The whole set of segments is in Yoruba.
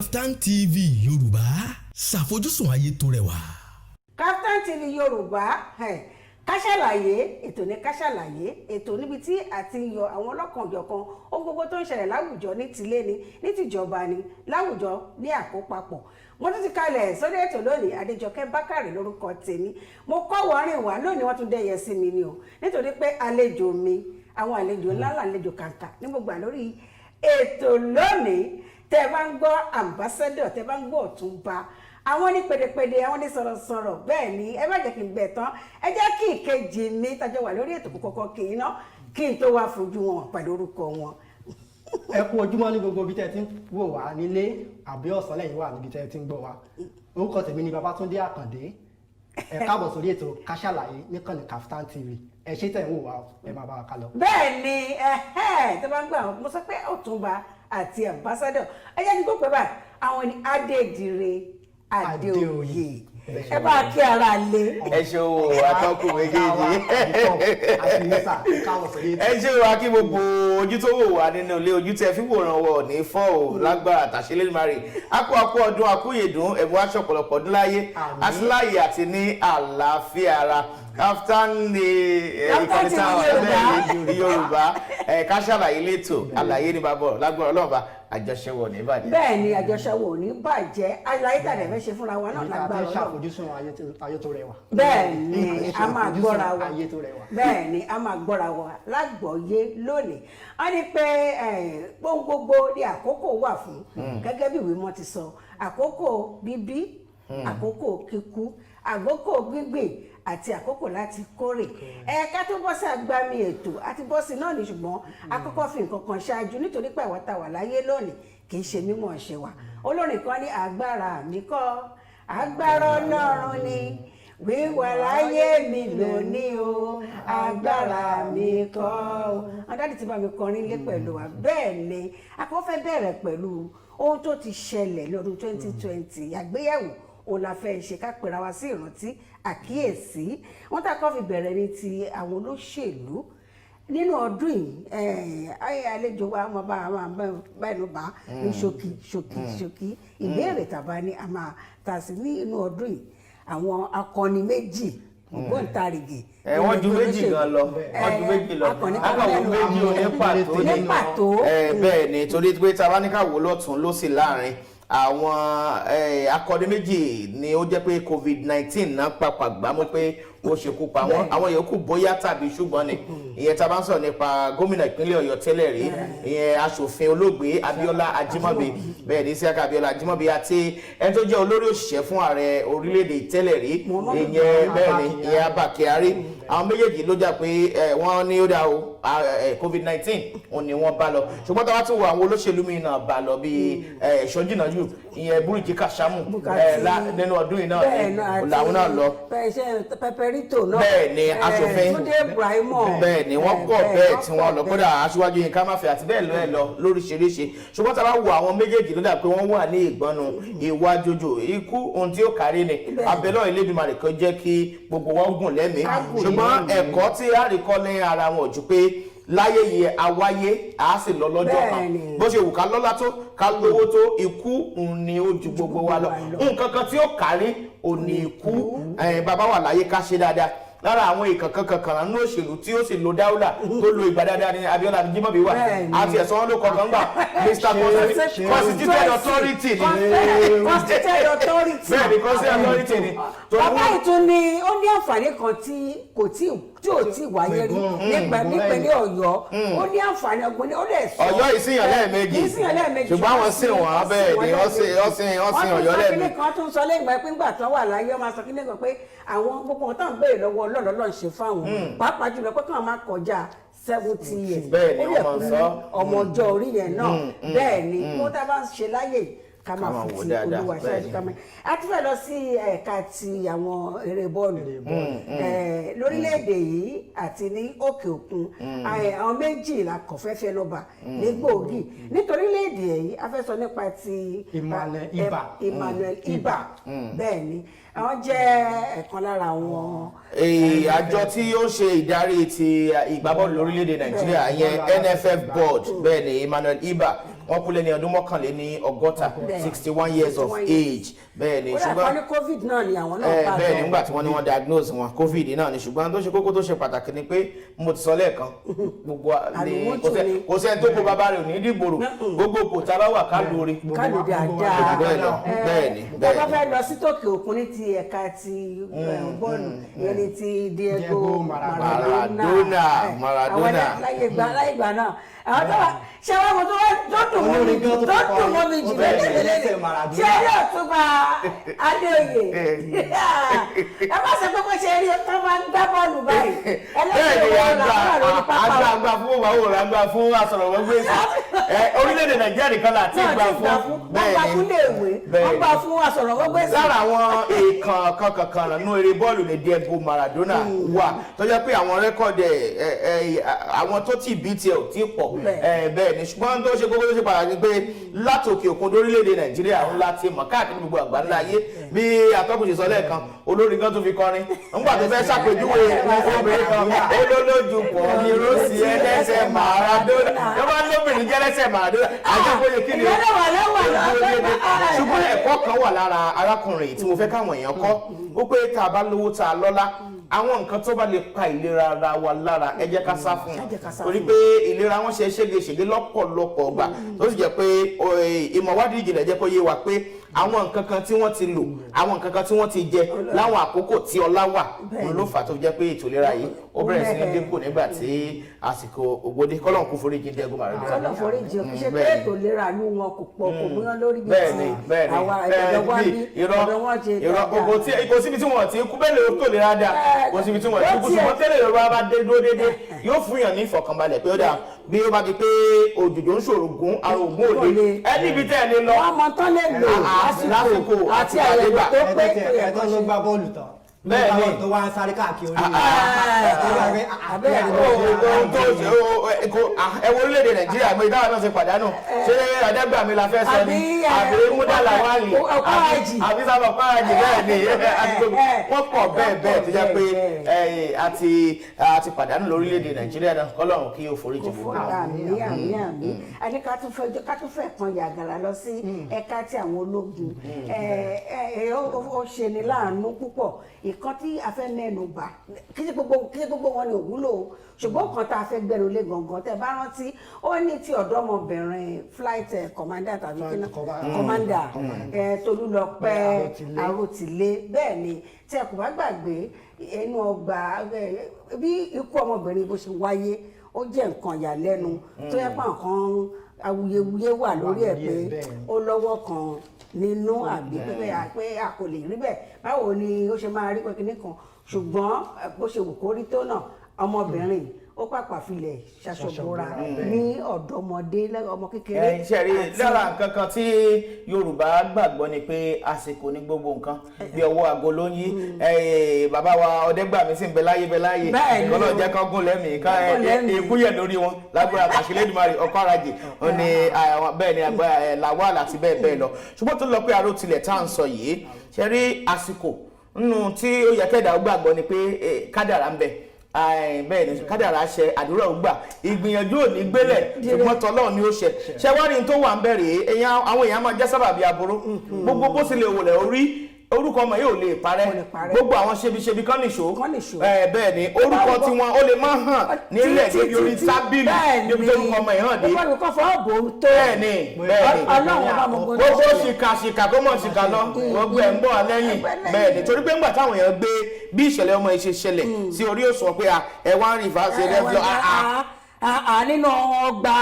Kaftan TV Yorùbá ṣàfojúsùn ayé tó rẹwà. Kaftan TV Yorùbá ká ṣàlàyé ètò ní ká ṣàlàyé ètò níbi tí a ti ń yọ àwọn ọlọ́kanòjọ̀kan ohun gbogbo tó ń ṣẹlẹ̀ láwùjọ ní tilé ni ní tìjọba ni láwùjọ ní àkópapọ̀. Mo tún ti kalẹ̀ sórí ètò lónìí Adéjọkẹ́ Bákàrè lórúkọ tèmi. Mo kọ́ wọ́rin wá lónìí wọ́n tún dẹ́yẹ sí mi ni o nítorí pé àlejò mi àwọn àlejò ńlá àlejò kàǹkà ní gbogbo lórí ètò lónìí. Tẹ́ bá ń gbọ́ ambassador, tẹ́ bá ń gbọ́ Ọ̀túnba, àwọn ní pèdèpèdè, àwọn ní sọ̀rọ̀sọ̀rọ̀, bẹ́ẹ̀ ni ẹ má jẹ́ kí n gbẹ̀ tán, ẹ jẹ́ kí ìkejì mi tájọ wà lórí ètò kọ́kọ́ kì í ná kí n tó wá fojú wọn pẹ̀lú orúkọ wọn. Ẹ kú ojúmọ́ ní gbogbo ibi tẹ́ ti ń wò wá nílé àbí ọ̀sán lẹ́yìn wà níbi tẹ́ ti ń gbọ́ wá. Orúkọ tèmi ni Babátúndé Àkàndé. Ẹ káàbọ̀ sórí ètò Ká Ṣàlàyé níkànnì Kaftan TV. Ẹ ṣé tẹ́ ń wò wá ẹ máa bá wa ká lọ. Bẹ́ẹ̀ ni tó bá ń gbà mo sọ pé Ọ̀túnba àti ambassador ẹ jẹ́ kí n kó pẹ́ báyìí àwọn ni Adédire Adéoyè ẹ bá kí ara lé. Ẹ ṣe o atọ́kùn méjèèjì ẹ ṣe o akí gbogbo ojú tó wò wá nínú ilé ojú tẹ fi wòran wọ ní fọ́ ò lágbára àtàṣelémárì akú ọdún akúyèdún ẹ̀mú aṣọ ọ̀pọ̀lọpọ̀ ọdún láyé àtìláyè àti ní àlàáfíà ara. Kaftan ni ìkànnì táwọn Yorùbá Ká Ṣàlàyé létò àlàyé ní bàbá lágbára Ọlọ́run àjọṣewò ní bàjẹ́. Bẹ́ẹ̀ ni àjọṣewò ní bàjẹ́ àlàyé tàbí ẹ̀fẹ́ ṣe fúnra wa náà lágbára Ọlọ́run. Ṣàfojúsùn ayé tó rẹwà. Bẹ́ẹ̀ ni a máa gbọ́ra wa bẹ́ẹ̀ ni a máa gbọ́ra wa lágbọ̀ọ́yé lónìí. A ní pé gbogbo ní àkókò wà fún gẹ́gẹ́ bí ìwé mọ́ ti sọ àkókò bíbí àkókò kíkú àkókò gbígbìn àti àkókò láti kórè. Ká tó bọ́ sí agbami ètò àti bọ́ sí náà ní ṣùgbọ́n àkọ́kọ́ fi nǹkan kan ṣáájú nítorí pé àwa tá wà láyé lónìí kì í ṣe mímọ̀ ṣe wà. Olórin kan ní agbára mi kọ́ agbára Ọlọ́run ni wíwà láyé mi lónìí o agbára mi kọ́ o. Adáàdì ti bá mi kọrin lé pẹ̀lú wa bẹ́ẹ̀ ni akọ́ fẹ́ bẹ̀rẹ̀ pẹ̀lú ohun tó ti ṣẹlẹ̀ lọ́dún 2020 àgbéyẹ̀wò òun la fẹ́ ṣe ká pera wa sí ìrántí àkíyèsí. Wọ́n tá kọ́ fi bẹ̀rẹ̀ ní ti àwọn olóṣèlú nínú ọdún yìí àlejò wa máa bá ẹnu bá ní ṣókí ìbéèrè tàbá ní a máa tà sí ní inú ọdún yìí àwọn akọni méjì ògbóǹtarìgì. Wọ́n ju méjì gan lọ wọ́n ju méjì lọ akọni méjì ní pàtó. Bẹ́ẹ̀ ni torí pé tá a bá ní ká wò lọ́tún ló sì láàrin àwọn akọni méjì ni ó jẹ́ pé COVID-19 náà pàpà gbámú pé ó ṣekú pa wọ́n àwọn yòókù bóyá tàbí ṣùgbọ́n ni ìyẹn tá a bá ń sọ̀rọ̀ nípa gómìnà ìpínlẹ̀ Ọ̀yọ́ tẹ́lẹ̀ rí ìyẹn aṣòfin olóògbé Abíọ́lá Ajímọ̀bí bẹ́ẹ̀ ní Síákà Abíọ́lá Ajímọ̀bí àti ẹni tó jẹ́ olórí òṣìṣẹ́ fún ààrẹ orílẹ̀-èdè tẹ́lẹ̀ rí ìyẹn bẹ́ẹ̀ ni ìyẹn Abba Kyari àwọn méjèèjì ló jà pé wọ́n ní ó dá o COVID-19 òun ni wọ́n bá lọ ṣùgbọ́n tá a bá tún wo àwọn olóṣèlú mi náà bá lọ bíi Ṣọ́jìnàjù ìyẹn Búrìjì Kàṣámù nínú ọdún yìí náà làwọn náà lọ. Pẹpẹrítò náà bẹ́ẹ̀ ni aṣòfin Túndé Ibrahim bẹ́ẹ̀ ni wọ́n pọ̀ bẹ́ẹ̀ tí wọ́n lọ kódà aṣíwájú Yínká Máfẹ́ àti bẹ́ẹ̀ lọ lóríṣiríṣi ṣùgbọ́n tá a bá wo àwọn méjèèjì ló dà pé wọ́n wà ní ìgbọ́nu ìwájòjò ikú ohun tí ó kárí ni abẹ́lọ́ Elédùmarè kan jẹ́ kí gbogbo wọn gùn lẹ́mìí ṣùgbọ́n ẹ̀kọ́ tí a rí kọ́ ní ara wọn ò ju pé láyé yìí awáyé a sì lọ lọ́jọ́ kan bó ṣe wù ká lọ́lá tó ká lówó tó ikú ni ó ju gbogbo wa lọ nǹkan kan tí ó kárí ò ní ikú bàbá wà láyé ká ṣe dáadáa lára àwọn ìkànkan kankan nínú òṣèlú tí ó sì lo dáúlà tó lo ìgbà dáadáa ní Abíọ́lá Ajímọ̀bí wà àti ẹ̀sọ́ wọn ló kọ̀ kan gbà Mr. Constituted Authority ni Constituted Authority bẹ́ẹ̀ ni Constituted Authority ni. Bàbá ìtún ni ó ní àǹfààní kan tí ò tí wáyé rí nípínlẹ̀ Ọ̀yọ́ ó ní àǹfààní ọgbọ́n ó lè sọ. Ọ̀yọ́ ìsìnyàn lẹ́ẹ̀mejì ṣùgbọ́n àwọn sìn wọ́n bẹ́ẹ̀ ni wọ́n sìn Ọ̀yọ́ lẹ́ẹ̀mejì. wọ́n tún sọ kíní kan tún sọ lẹ́yìn ìgbà pé ńgbà tó wà láyé wọ́n máa sọ kíní kan pé àwọn gbogbo wọn táwọn béèrè lọ́wọ́ Ọlọ́run ṣe fáwọn pàápàá jùlọ pé káwọn máa kọjá 70 years bẹ́ẹ̀ ni wọ́n máa sọ ọmọ ọjọ́ orí yẹn náà bẹ́ẹ̀ ni wọ́n tá bá ń ṣe láyè ká máa fi ti Olúwa ṣáájú ká máa a tún fẹ́ lọ sí ẹ̀ka ti àwọn eré bọ́ọ̀lù lórílẹ̀‐èdè yìí àti ní òkè òkun àwọn méjì la kọ̀ fẹ́fẹ́ lọ́ba ní gbòógì nítorí léèdè yìí a fẹ́ sọ nípa ti Emmanuel Iba bẹ́ẹ̀ ni àwọn jẹ́ ẹ̀kan lára àwọn. àjọ tí ó ṣe ìdarí ti ìgbábọ́ọ̀lù lórílẹ̀‐èdè Nàìjíríà ìyẹn NFF board bẹ́ẹ̀ ni Emmanuel Iba wọ́n kú lẹ́ni ọdún mọ́kànléní ọgọ́ta 61 years of age bẹ́ẹ̀ ni ṣùgbọ́n ní covid náà ni àwọn náà bá bẹ́ẹ̀ ni nígbà tí wọ́n ní wọ́n diagnose wọn covid náà ni ṣùgbọ́n tó ṣe kókó tó ṣe pàtàkì ni pé mo ti sọ lẹ́ẹ̀kan gbogbo kò sẹ́ni tó kó bàbá rẹ̀ ò ní dìgbòrò gbogbo kò tá a bá wà ká lóore dáadáa bẹ́ẹ̀ ni bàbá fẹ́ lọ sí tòkè òkun ní ti ẹ̀ka ti bọ́ọ̀lù ìyẹn ní ti Diego Maradona láyé ìgbà náà àwọn tó wà ṣé wọ́n mọ̀ tó dùn mọ́ mi jù lẹ́lẹ́lẹ́lẹ́ ṣé ẹ̀rí Ọ̀túnba Adéoyè ẹ má sọ pé kó ṣe rí tó máa ń gbá bọ́ọ̀lù báyìí ẹlẹ́sìn wọn làwọn lórí pápá wọn. àgbà fún òwòrán àgbà fún asọ̀rọ̀wọ́gbèsì orílẹ̀-èdè Nàìjíríà nìkan láti gbà fún bẹ́ẹ̀ ni wọ́n gbà fún léèwé wọ́n gbà fún asọ̀rọ̀wọ́gbèsì. lára àwọn èèkàn kankan nínú eré bọ́ọ̀lù ní Diego Maradona wà tó jẹ́ pé àwọn rẹ́kọ̀dì àwọn tó ti bí tiẹ̀ ò tí pọ̀ bẹ́ẹ̀ ni ṣùgbọ́n tó ṣe kókó tó ṣe pàtàkì pé látòkè òkun lórílẹ̀-èdè Nàìjíríà ń láti mọ̀ káàkiri gbogbo àgbáńlá ayé bí atọ́kùn ṣe sọ lẹ́ẹ̀kan olórin kan tó fi kọrin nígbà tó fẹ́ ṣàpèjúwe obìnrin kan olólójú pọ̀ ní rọ́ọ̀sì ẹlẹ́sẹ̀ Maradona ló bá lóbìnrin jẹ́lẹ́sẹ̀ Maradona àjẹkóye kí ni ṣùgbọ́n ẹ̀kọ́ kan wà lára arákùnrin tí mo fẹ́ káwọn èèyàn kọ́ ó pé tá a bá lówó tá a lọ́lá àwọn nǹkan tó bá lè pa ìlera ara wa lára ẹ jẹ́ ká sá fún un torí pé ìlera wọn ṣe ségesège lọ́pọ̀lọpọ̀ ọgbà tó sì jẹ́ pé ìmọ̀ wádìí ìjìnlẹ̀ jẹ́ kó yé wa pé àwọn nǹkan kan tí wọ́n ti lò àwọn nǹkan kan tí wọ́n ti jẹ láwọn àkókò tí ọlá wà òun ló fà tó jẹ́ pé ètò ìlera yìí ó bẹ̀rẹ̀ sí ní dínkù nígbà tí àsìkò ògbódé kọ́lọ́n kú foríjì Diego Maradona. kọ́lọ́n foríjì kì í ṣe pé ètò ìlera ní wọn kò pọ̀ kò múyán lórí bí ti àwa ìgbàgbọ́ wá bí ọ̀dọ̀ wọn ṣe dáadáa. kò síbi tí wọ́n ti kú bẹ́ẹ̀ lè tó lè rádà kò síbi tí wọ́n ti kú ṣùgbọ́n tẹ́lẹ̀ Yorùbá bá dé dúró déédéé yóò fún yàn ní ìfọ̀kànbalẹ̀ pé ó dà bí ó bá di pé òjòjò ń ṣòro gún àrùn ògún òde ẹni ibi tẹ́ ẹ ní lọ. wọ́n mọ tán lè lò lásìkò àti àyẹ̀wò tó pé ẹ̀ẹ́dọ́ ló gbá bọ́ọ̀lù tán bẹ́ẹ̀ ni tó wá ń sáré káàkiri ẹwọ orílẹ̀-èdè Nàìjíríà gbé ìdáwà náà ti pàdánù ṣé Adégbàmí la fẹ́ sọ ní àbí Múdàlá Wálì àbí sábà Párájì bẹ́ẹ̀ ni wọ́n pọ̀ bẹ́ẹ̀ tó jẹ́ pé àti pàdánù lórílẹ̀-èdè Nàìjíríà náà kọ́lọ́run kí o foríjì fún wa. àmì àní ká tún fẹ́ kan yàgàrà lọ sí ẹ̀ka tí àwọn ológun ó ṣe ní láàánú púpọ̀ ìkan tí a fẹ́ mẹ́nu bà kí ṣe gbogbo wọn ni òwúlò ṣùgbọ́n kan tá a fẹ́ gbẹ́nu lé gangan tẹ́ bá rántí ó ní ti ọ̀dọ́mọbìnrin flight commander tàbí commander Tolúlọpẹ́ Arótilé bẹ́ẹ̀ ni tí ẹ kò bá gbàgbé inú ọgbà bí ikú ọmọbìnrin bó ṣe wáyé ó jẹ́ nǹkan ìyàlẹ́nu tó yẹ pé nǹkan awuyewuye wà lórí ẹ̀ pé ó lọ́wọ́ kan nínú àbí pé a kò lè rí bẹ́ẹ̀ báwo ni ó ṣe máa rí pẹ́kínní kan ṣùgbọ́n bó ṣe wù kó rí tó náà ọmọbìnrin ó pàpà filẹ̀ ṣaṣọ̀bọ̀ra ní ọ̀dọ́mọdé ọmọ kékeré. ṣe rí lára nǹkan kan tí Yorùbá gbàgbọ́ ni pé àsìkò ní gbogbo nǹkan bí ọwọ́ aago ló ń yí bàbá wa Ọdẹ́gbàmí sì ń bẹ láyé kọ́lọ́ jẹ́ kán gún lẹ́mìí ká ikú yẹ̀ lórí wọn lágbára Kàṣílédùmarè ọkọ̀ arajì ní bẹ́ẹ̀ ni Lawal àti bẹ́ẹ̀ bẹ́ẹ̀ lọ ṣùgbọ́n tó lọ pé Arótilẹ̀ tá à ń sọ yìí ṣe rí àsìkò nínú tí ó yẹ kẹ́dà ó gbàgbọ́ ni pé kádàrá ń bẹ bẹ́ẹ̀ ni kádàrá ṣe àdúrà ó gbà ìgbìyànjú ò ní gbélẹ̀ ṣùgbọ́n tọ́lọ́run ni ó ṣe ṣe wá rí n tó wà ń bẹ̀rẹ̀ àwọn èèyàn máa jẹ́ sábàbí aburú gbogbo bó sì lè wòlẹ̀ orí orúkọ ọmọ yóò lè parẹ́ gbogbo àwọn ṣebiṣebi kan nìṣó bẹ́ẹ̀ ni orúkọ tiwọn ó lè má hàn nílẹ̀ níbi orí tábìlì níbi tó orúkọ ọmọ yìí hàn dé bẹ́ẹ̀ ni gbogbo ṣìkà kó mọ̀ ṣìkà lọ gbogbo ẹ̀ ń bọ̀ lẹ́yìn bẹ́ẹ̀ ni torí pé ńgbà táwọn èèyàn gbé bí ìṣẹ̀lẹ̀ ọmọ yìí ṣe ṣẹlẹ̀ sí orí òṣùwọ̀n pé ẹ wá ń rìn fáṣẹ rẹ́fúlọ́ nínú ọgbà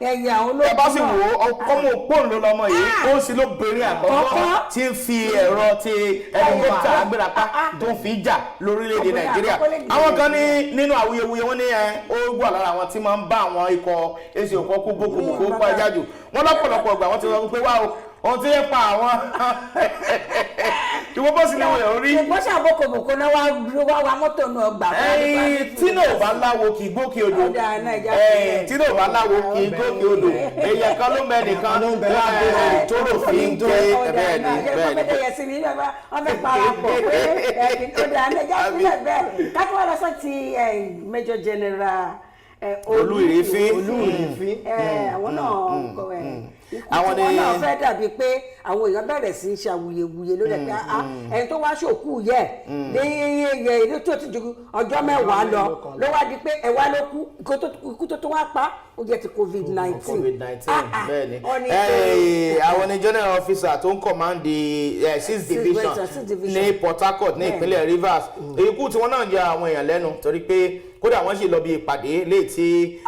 ẹ̀yà olóògùn náà. ẹ bá sì wò ó ọmọ òpóòn ló lọmọ yìí ó sì ló bèrè àkọ́kọ́ tí ń fi ẹ̀rọ ti ẹlẹ́kọ́pítà agbérapá tó ń fi jà lórílẹ̀‐èdè Nàìjíríà àwọn kan ní nínú awuyewuye wọn ní ó wà lára àwọn tí máa ń bá àwọn ikọ̀ èsì òkọ́ kó bókòbókò pa ẹja jù wọn lọ́pọ̀lọpọ̀ ìgbà wọn ti sọ pé wá o ohun tí ń pa àwọn ìwọ bó sì ní wọ̀nyẹ̀ orí. ṣùgbọ́n ṣàbókòbòkò náà wá mọ́tò náà gbà. tí náà bá láwo kì í gòkè odò tí náà bá láwo kì í gòkè odò èèyàn kan ló mẹ nìkan tó rò fi ń gbé bẹ́ẹ̀ ni bẹ́ẹ̀ ni. ẹ̀yẹ sí ni wọ́n fẹ́ parapọ̀ pé ó dáa ní ẹja sílẹ̀ bẹ́ẹ̀ kákó wà lọ́sọ̀ ti Major General Olúìrèfín àwọn náà àwọn náà fẹ́ dàbí pé àwọn èèyàn bẹ̀rẹ̀ sí í ṣe awuyewuye lórí ẹ̀ pé ẹni tó wá ṣòkú yẹ ní ilé tó ti ju ọjọ́ mẹ́wàá lọ ló wá di pé ẹ̀wá ló kú ikú tó wá pa ó jẹ́ ti COVID-19 bẹ́ẹ̀ni àwọn ni general officer tó ń command the 6th division ní Port Harcourt ní ìpínlẹ̀ Rivers ikú tí wọ́n náà jẹ́ àwọn èèyàn lẹ́nu torí pé kódà wọ́n sì lọ bí ìpàdé léè tí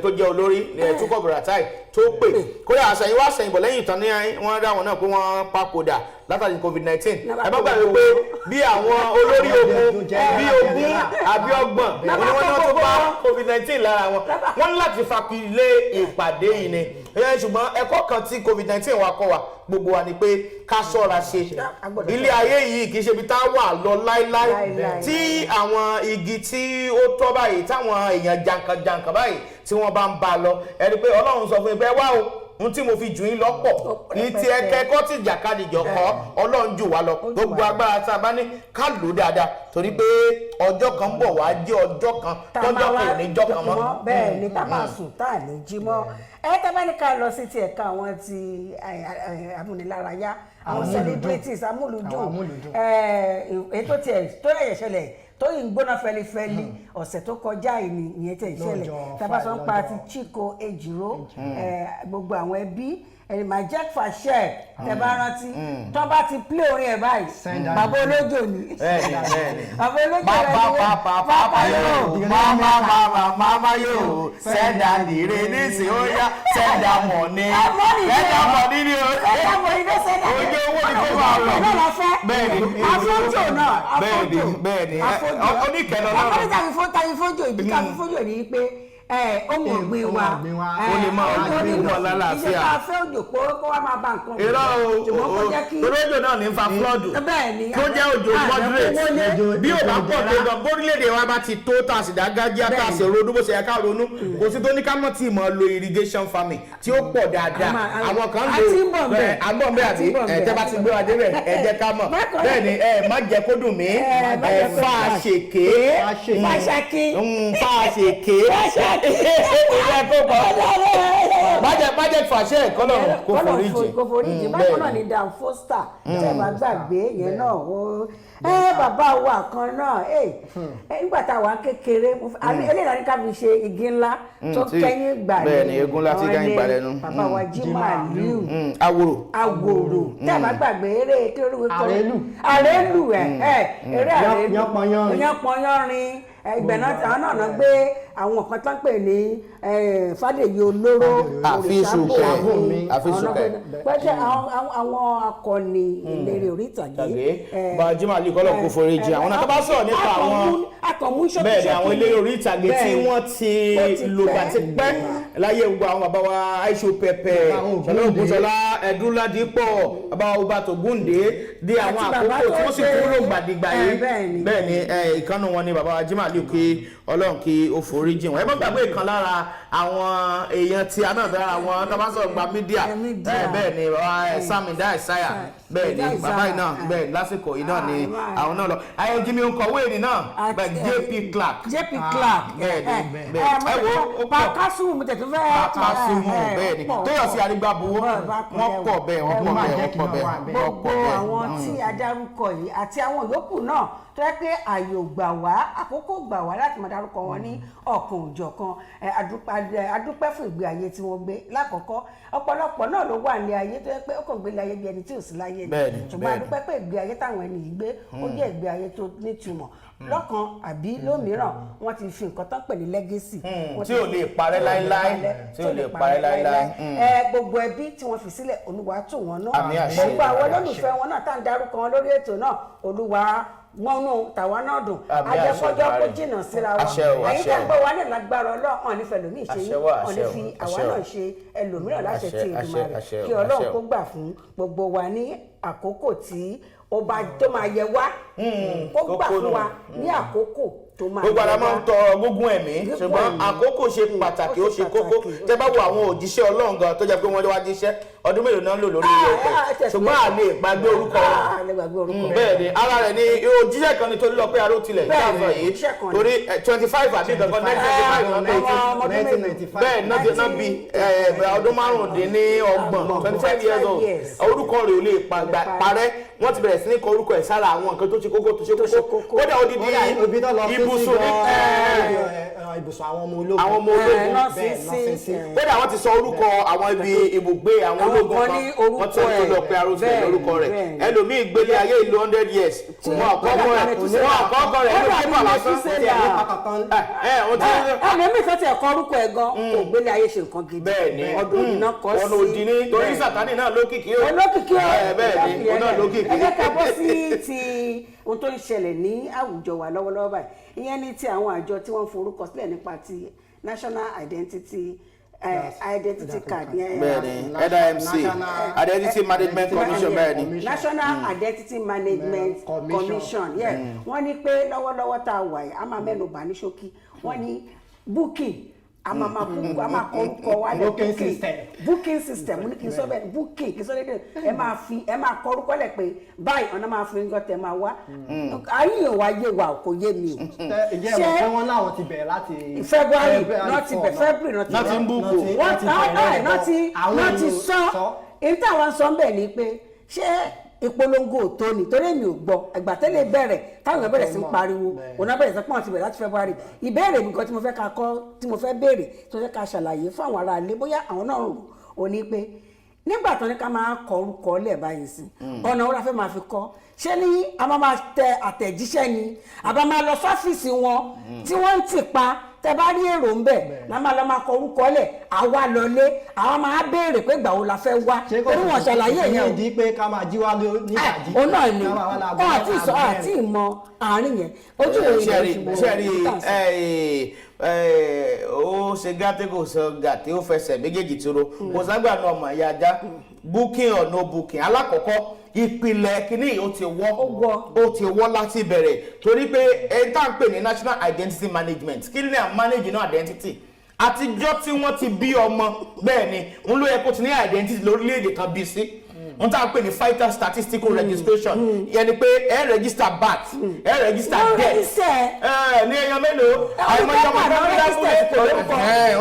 tó jẹ́ olórí Túkọ̀ Buratai tó pè kódà àṣẹyìnwá àṣẹyìnbọ̀ lẹ́yìn ìtàn ní wọ́n dá wọn náà pé wọ́n papòdà látàrí COVID-19 ẹ má gbàgbé pé bí àwọn olórí ogun bí ogún àbí ọgbọ̀n ni wọ́n náà tó bá COVID-19 lára wọn wọ́n ní láti fakilé ìpàdé yìí ni ṣùgbọ́n ẹ̀kọ́ kan tí COVID-19 wa kọ́ wa gbogbo wa ni pé ká ṣọ́ra ṣe ilé ayé yìí kì í ṣe ibi tá a wà lọ láíláí tí àwọn igi tí ó tọ́ báyìí táwọn èèyàn jàǹkànjàǹkàn báyìí tí wọ́n bá ń bá lọ ẹni pé Ọlọ́run sọ fún mi pé wá o n tí mo fi jù yín lọ́pọ̀ ní ti ẹ̀kẹ́kọ́ tí ìjàkadìjọ kọ́ Ọlọ́run jù wá lọ gbogbo agbára tá a bá ní ká lò dáadáa torí pé ọjọ́ kan bọ̀ wá jẹ́ ọjọ́ kan tọ́jọ́ kò ní jọ́ kan mọ́. bẹ́ẹ̀ ni tá a máa sùn tá a ní jí mọ́ tá a bá ní ká lọ sí ti ẹ̀ka àwọn ti amúnilárayá àwọn celebrities amúlùdùn ètò tiẹ̀ tó yẹ̀ ṣẹlẹ̀ tó yìí ń gbóná fẹlifẹli ọ̀sẹ̀ tó kọjá ìyẹn tẹ̀ ìṣẹ̀lẹ̀ tàbá sọ ń pa ti Chiko Ejiro gbogbo àwọn ẹbí Majek Fashe tẹ bá rántí tó bá ti play orin ẹ̀ báyìí bàbá olójó ni bàbá olójó rẹ̀ ni mama yóò sẹ́dá nìire nísìnyí ó yá sẹ́dá mọ̀ní ni o sẹ́dá mọ̀ní ló sẹ́dá ojú owó ni kó máa lọ bẹ́ẹ̀ni afọ́jò náà bẹ́ẹ̀ni oníkẹ́lọ́ lọ́rọ̀ tàbí fọ́jò ìbí ká fi fọ́jò ní pé ọmọ ògbìn wa ó lè máa ọdún ìwọ̀n lálàáfíà ìṣe ká fẹ́ òjò kó wá máa bá nǹkan irọ́ òjò náà ní fa flọ́ọ̀dù tó jẹ́ òjò moderate bí ò bá pọ̀ tó gan bórílẹ̀-èdè wa bá ti tó tà sí dágájíá tà sí ronú bó ṣe yẹ ká ronú kò sí tó ní ká mọ̀ tí mọ̀ lo irrigation farming tí ó pọ̀ dáadáa àwọn kan lò àgbọ̀n bẹ́ẹ̀ àti tẹ́ bá ti gbé wa débẹ̀ ẹ jẹ́ ká mọ̀ bẹ́ẹ̀ ni má jẹ́ kó dùn mí fàṣèké Majek Fashe kọ́nà kò foríjì bákan náà ni Dan Foster tẹ́ bá gbàgbé yẹn náà bàbá wa kan náà nígbà tá a wà kékeré eléyìí ní ká fi ṣe igi ńlá tó kẹ́yìn gbà lẹ́nu bẹ́ẹ̀ ni egun ńlá tí kẹ́yìn gbà lẹ́nu bàbá wa Jimaliu Awòrò tẹ́ bá gbàgbé eré kílórúkọ àrélù eré àrélù yánpọnyánrin ìgbẹ́ náà àwọn náà gbé àwọn kan tó ń pè ní Fádèyí Olóró àfisùkẹ́ pẹ́ẹ́sẹ́ àwọn akọni ìlérí orí ìtàgé bá Jimaliu kọ́lọ̀ kó foríjì àwọn náà tó bá sọ̀rọ̀ nípa àwọn bẹ́ẹ̀ ni àwọn eléré orí ìtàgé tí wọ́n ti lògbà ti pẹ́ láyé gbogbo àwọn bàbá wa Aisho Pepe Ṣọlá Ògúnṣọlá Ẹdúnládìpọ̀ bàbá wa Ubato Gúndé dé àwọn àkókò tí wọ́n sì kúrò gbàdìgbà yìí bẹ́ẹ̀ ni ìkànnì wọn ni bàbá wa Jimaliu kí Ọlọ́run kí ó foríjì wọn ẹ má gbàgbé ìkan lára àwọn èèyàn tí a náà dára àwọn tábàsọ̀ gba mídíà bẹ́ẹ̀ ni Samida Isaiah bẹ́ẹ̀ ni bàbá yìí náà bẹ́ẹ̀ lásìkò yìí náà ni àwọn náà lọ ayé Jimmy nkọ̀wé ni náà bẹ́ẹ̀ JP Clark bẹ́ẹ̀ ni ẹ wo Pakasumu mo tẹ̀ tó fẹ́ Pakasumu bẹ́ẹ̀ ni Tóyọ̀sí Arígbábuwó wọ́n pọ̀ bẹ́ẹ̀ gbogbo àwọn tí a dárúkọ yìí àti àwọn yòókù náà tó yẹ pé àyò gbà wá àkókò gbà wá láti máa dárúkọ wọn ní ọ̀kan òjọ̀kan adúpẹ́ fún ìgbé ayé tí wọ́n gbé lákọ̀ọ́kọ́ ọ̀pọ̀lọpọ̀ náà ló wà ní ayé tó yẹ pé ó kàn gbé láyé bí ẹni tí ò sí láyé ni ṣùgbọ́n adúpẹ́ pé ìgbé ayé táwọn ẹni yìí gbé ó jẹ́ ìgbé ayé tó nítumọ̀ lọ́kan àbí lómìíràn wọ́n ti fi nǹkan tán pè ní legacy tí ò lè parẹ́ láíláí gbogbo ẹbí tí wọ́n fi sílẹ̀ Olúwa tù wọ́n náà gbogbo àwọn olólùfẹ́ wọn náà tá à ń dárúkọ wọn lórí ètò náà Olúwa wọn nù tàwa náà dùn ajẹkọjọ kó jìnnà síra wa ẹ̀yin tá gbọ́ wa ní lágbára Ọlọ́run nífẹ̀ẹ́ lómi ṣe yín wọn ní fi àwa náà ṣe ẹlòmíràn láṣẹ tí Èdùmàrè kí Ọlọ́run kó gbà fún gbogbo wa ní àkókò tí ọba tó máa yẹ wá kó gbà fún wa ní àkókò gbogbo ara máa ń tọrọ gógún ẹ̀mí ṣùgbọ́n àkókò ṣe pàtàkì ó ṣe kókó tẹ́ bá wo àwọn òjíṣẹ́ Ọlọ́run gan tó jẹ́ pé wọ́n wá jíṣẹ́ ọdún mélòó náà lò lórí ọ̀pẹ ṣùgbọ́n àlè ìgbàgbé orúkọ bẹ́ẹ̀ ni ara rẹ̀ ni òjíṣẹ́ kan ni tó lọ pé aró tilẹ̀ dáàbọ̀ yìí torí 25 àti ìgbàgbọ́ 1995 bẹ́ẹ̀ náà bí ọdún márùndínlọ́gbọ̀n 25 years old orúkọ rẹ̀ ò lè parẹ́ wọ́n ti bẹ̀rẹ̀ sí ní kọ orúkọ ẹ̀ sára àwọn nǹkan tó ṣe kókó tó ṣe kókó kódà odidi ibùsùn ní ibùsùn àwọn ọmọ ológun kódà wọ́n ti sọ orúkọ àwọn ibi ibùgbé àwọn ológun kan wọ́n ti sọ lọ pé arúgbó lórúkọ rẹ̀ ẹlòmíì gbélé ayé ìlú 100 years wọn àkọ́kọ́ rẹ̀ ló ké pàmò sán ẹ̀mí kan ti ẹ̀kọ́ orúkọ ẹ̀ gan kò gbélé ayé ṣe nǹkan gidi ọdún iná kọ́ sí ọ̀nà òdì ní torí Sátánì náà lókìkí ó bẹ́ẹ̀ ni ó náà lókìkí. ẹ jẹ́ ká bọ́ sí ti ohun tó ń ṣẹlẹ̀ ní àwùjọ wa lọ́wọ́lọ́wọ́ báyìí ìyẹn ní ti àwọn àjọ tí wọ́n forúkọ sílẹ̀ nípa ti National Identity Card bẹ́ẹ̀ni NIMC Identity Management Commission bẹ́ẹ̀ni National Identity Management Commission wọ́n ní pé lọ́wọ́lọ́wọ́ tá a wà yìí a máa mẹ́nu bà ní ṣókí wọ́n ní booking a máa kọ orúkọ wa lẹ booking system ní kí n sọ bẹ́ẹ̀ booking kí n sọ lédè ẹ máa kọ orúkọ lẹ pé báyìí ọ̀nà máa fi ń gbọ́ tẹ máa wá ayé wa yé wa kò yé mi o. ìjẹ́ ìwọ̀n fún wọn láwọn ti bẹ̀rẹ̀ láti February náà ti bẹ̀ February náà ti ń búkú náà ti sọ èyí táwọn sọ ń bẹ̀ ni pé ṣé ìpolongo tó ní torí mi ò gbọ́ ẹgbà tẹ́lẹ̀ bẹ̀rẹ̀ táwọn èèyàn bẹ̀rẹ̀ sí ń pariwo òun náà bẹ̀rẹ̀ sí pọ́n ti bẹ̀rẹ̀ láti February ìbéèrè nǹkan tí mo fẹ́ ká kọ́ tí mo fẹ́ béèrè tí mo fẹ́ ká ṣàlàyé fún àwọn ará ilé bóyá àwọn náà rò ó ní pé nígbà tó ní ká máa kọ orúkọ lẹ̀ báyìí sí ọ̀nà wo la fẹ́ máa fi kọ́ ṣé ní a máa tẹ àtẹ̀jíṣẹ́ ni àbá máa lọ sọ́fíìsì wọn tí wọ́n ń tì pa tẹ bá rí èrò ń bẹ la máa lọ máa kọ orúkọ lẹ̀ àwa lọlé àwa máa béèrè pé ìgbà wo la fẹ́ wá torí wọn ṣàlàyé yẹn o ìdí pé ká máa jí wá nígbàdí òun náà ni wọn àti ìsọ àti ìmọ̀ àárín yẹn ojú ó ṣe gàtẹ́ kò sọ gàtẹ́ ó fẹsẹ̀ méjèèjì tóró kò ságbà náà ọmọ ìyá ajá booking or no booking alákọ̀ọ́kọ́ ìpìlẹ̀ kìíní ó ti wọ́ láti bẹ̀rẹ̀ torí pé ẹni tá à ń pè ní National Identity Management kí ni à ń manage náà identity àtijọ́ tí wọ́n ti bí ọmọ bẹ́ẹ̀ ni ń ló yẹ kó ti ní identity lórílẹ̀‐èdè kan bí sí wọ́n tá à ń pè ní vital statistical registration yẹn ni pé ẹ register birth ẹ register death ní èèyàn mélòó àìmọye ọmọ tó ń dábúlé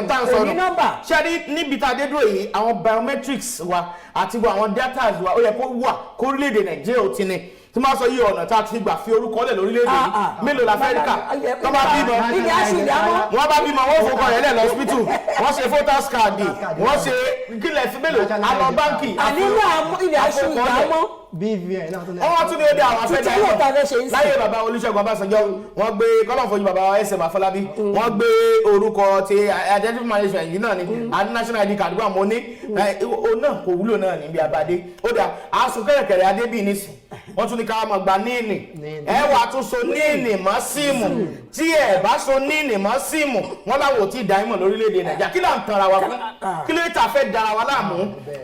ń tà ń sọnù ṣáàrí níbi tá a dé dúró yìí àwọn biometrics wa àti àwọn data wa ó yẹ kó wà kórílẹ̀-èdè Nàìjíríà ó ti ní tí máa sọ yí ọ̀nà tá a ti gbà fi orúkọ lẹ̀ lórílẹ̀-èdè yìí mélòó la fẹ́ rí kà tó bá bímọ wọ́n bá bímọ wọ́n fòkàn rẹ̀ lẹ̀ lọ́sibítù wọ́n ṣe voters card wọ́n ṣe kílẹ̀ sí mélòó àlọ́ báńkì ilẹ̀ aṣọ ìdámọ́ BVN náà tó lẹ́yìn. wọ́n tún ní ó dé àwọn afẹ́dá ẹ̀kọ́ láyé bàbá Olúṣẹ́gun Ọbásanjọ́ wọ́n gbé kọ́lọ́fọ́jú bàbá SM Afọlábí wọ́n gbé orúkọ ti identity management yìí náà ni àti national ID card gbà mọ́ ní òun náà kò wúlò náà níbi àbádé ó dà àásùn kẹ̀rẹ̀kẹ̀rẹ̀ adé bíi nísìn wọ́n tún ní ká máa gba níìnì ẹ wà tún so níìnì mọ́ síìmù tí ẹ bá so níìnì mọ́ síìmù wọ́n láwọ̀ tí ìdáyìmọ̀ lórílẹ̀‐èdè Nàìjíríà kí là ń tanra wa fún kí ló tà fẹ́ dára wa láàmú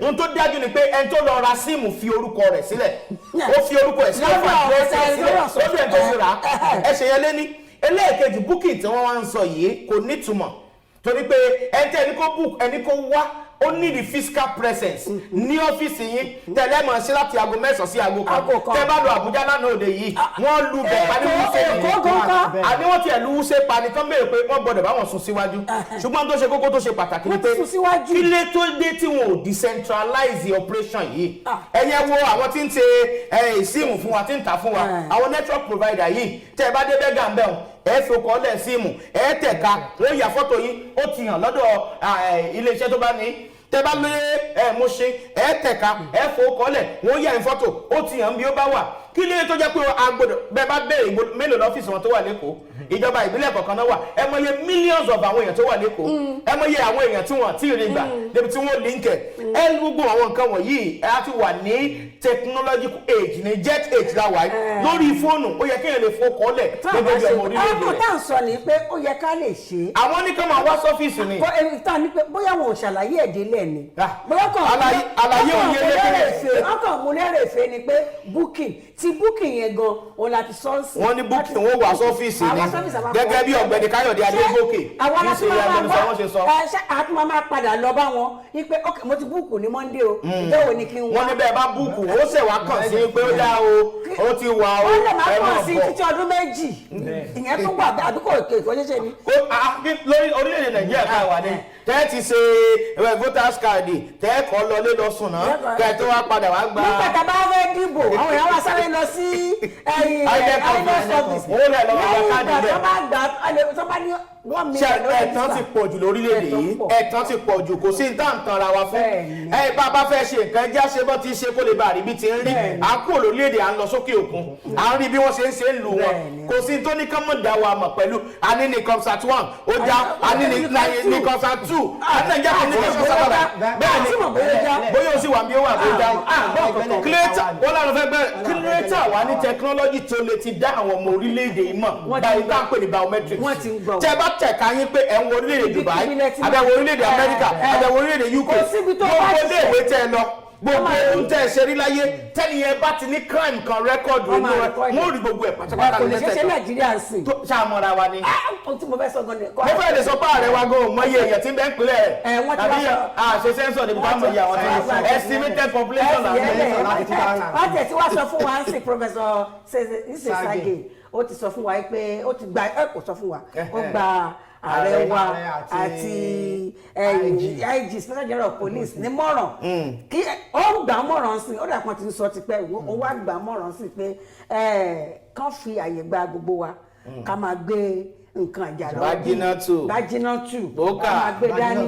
ohun tó dájú ni pé ẹni tó lọ ra síìmù fi orúkọ rẹ̀ sílẹ̀ ó fi orúkọ ẹ̀ sílẹ̀ fún àdírẹ́sì sílẹ̀ ó fi ẹ̀ tó fi rà á ẹ ṣe yẹn lé ní ẹlẹ́ẹ̀kejì booking tí wọ́n wá ń sọ yìí kò nítumọ̀ torí pé ẹni tẹ́ ẹni kó book ẹni kó wá ó ní the physical presence ní ọ́fíìsì yín tẹ̀lé mọ̀ sí láti aago 9 sí aago 1 tẹ́ bá lọ Àbújá lánàá òde yìí wọ́n lu bẹ̀ paniwúṣe àní wọ́n tiẹ̀ lu wúṣe pani tán béèrè pé wọ́n gbọ́dọ̀ bá wọn sùn síwájú ṣùgbọ́n tó ṣe kókó tó ṣe pàtàkì ni pé kí lé tó dé tí wọn ò decentralize operation yìí ẹ̀yẹ wo àwọn tí ń ṣe ìsíìmù fún wa tí ń tà fún wa àwọn network provider yìí tẹ́ bá dé bẹ́gà ń bẹ̀ ẹ fi okọ̀ lẹ̀ síìmù ẹ tẹ̀ka wọ́n yà fọ́tò yín ó ti hàn lọ́dọ̀ iléeṣẹ́ tó bá ní tẹ́ bá lé mo ṣe ẹ tẹ̀ka ẹ fò okọ̀ lẹ̀ wọ́n yà ní fọ́tò ó ti hàn bí ó bá wà kí lè tó jẹ́ pé agbọ́dọ̀ bẹ́ẹ̀ bá béèrè mélòó lọ́fíìsì wọn tó wà lẹ́kọ̀ọ́ ìjọba ìbílẹ̀ kọ̀ọ̀kan náà wà ẹ mọye millions of àwọn èèyàn tó wà lẹ́kọ̀ọ́ ẹ mọye àwọn èèyàn tí wọ́n ti rí gbà débi tí wọ́n líǹkẹ̀ ẹ gbogbo àwọn nǹkan wọ̀nyí ẹ á ti wà ní technological age ní jet age la wà lórí fóònù ó yẹ kéèyàn lè fọkọ̀ lẹ̀ gbogbo bí ọmọ orílẹ̀-èdè ọmọ tá à ń sọ ni pé ó yẹ ká lè ṣe. àwọn ní kí wọ́n wá sọ́fíìsì ni. bóyá wọn ò ṣàlàyé ẹ̀dínlẹ̀ ni. àlàyé òye lẹ́kẹ̀rẹ̀. ọkàn mú mú lérèfé ni pé booking ti booking yẹn gan òun láti sọ́ọ̀sì. wọ́n ní booking wọ́n wà sọ́fíìsì ni gẹ́gẹ́ bí ọ̀gbẹ́ni Káyọ̀dé Adégòkè àwọn ṣe agbẹnusọ wọn ṣe sọ. àtúmọ̀ máa padà lọ bá wọn ní pé ok mo ti búùkù ní Monday o ìjọwọ́ ni kí n wá. wọ́n ní bẹ́ẹ̀ bá búùkù ó ṣẹ̀ wá kàn sí pé ó dá o ó ti wà o ó lè má kàn sí títí ọdún méjì ìyẹn tó gbà àdúgbò èkó ṣẹṣẹ ni. lórí orílẹ̀-èdè Nàìjíríà ká wà ní tẹ́ ti ṣe voters card tẹ́ kọ́ lọlé lọ sùn náà kẹ́ tó wá padà wá gba. nígbà tá a bá fẹ́ dìbò àwọn èèyàn wá sáré lọ sí INEC office lẹ́yìn ìgbà tó bá ní wọ́n mi ẹ̀tàn ti pọ̀ jù lórílẹ̀-èdè yìí ẹ̀tàn ti pọ̀ jù kò sí ní tàǹtàn ra wa fún bá a bá fẹ́ ṣe nǹkan ẹjẹ́ àṣẹ bọ́ ti ṣe kó lè bá àríbí ti ń rí à ń kúrò lórílẹ̀-èdè à ń lọ sókè òkun à ń rí bí wọ́n ṣe ń lù wọn kò sí tó ní kán mọ̀ dá wa mọ̀ pẹ̀lú àní ní comsat 1 ó já àní ní comsat 2 àní nàìjíríà kò ní comsat 1 bẹ́ẹ̀ ni bóyá o sì wà bí ó wà tó dá kílẹ̀tà wọ́n lànà fẹ́ bẹ́ẹ̀ kílẹ̀tà wà ní tẹkinọ́lọ́jì tó lè ti dá àwọn ọmọ orílẹ̀-èdè yìí mọ̀ báyìí tá à ń pè ní biometrics tẹ́ bá tẹ̀ka yín pé ẹ̀ ń wo orílẹ̀-èdè Dubai àbẹ̀wò orílẹ̀-èdè Amẹ́ríkà àbẹ̀wò orílẹ̀-èdè UK gbogbo iléèwé tẹ́ ẹ lọ gbogbo ohun tẹ́ ẹ ṣe rí láyé tẹ́niyẹn bá ti ní crime kan rẹ́kọ̀dù inú rẹ̀ wọ́n rí gbogbo ẹ̀ pátápátá kò lè ṣe Nàìjíríà sìn. ṣàmọ́ra wa ni. ohun tí mo fẹ́ sọ gan ni. mo fẹ́ lè sọ pé ààrẹ wa gan mọ iye èèyàn tí ń bẹ́ ń pilẹ̀ ẹ̀ tàbí àṣẹ sẹ́ńsọ̀ níbi ká mọ iye àwọn tó ń estimated population wọ́n tẹ̀ tí wàá sọ fún wa ń sìn Professor Sage ó ti sọ fún wa pé ó ti gba kò sọ fún wa ó gba ààrẹ wa àti IG Special General of Police ní mọ̀ràn kí ó gbà mọ̀ràn sí ó dà kan ti sọ ti pẹ́ ó wá gbà mọ̀ràn sí pé kán fi àyè gba gbogbo wa ká máa gbé nǹkan ìjà lọ́wọ́ Bájínátù ká máa gbé dání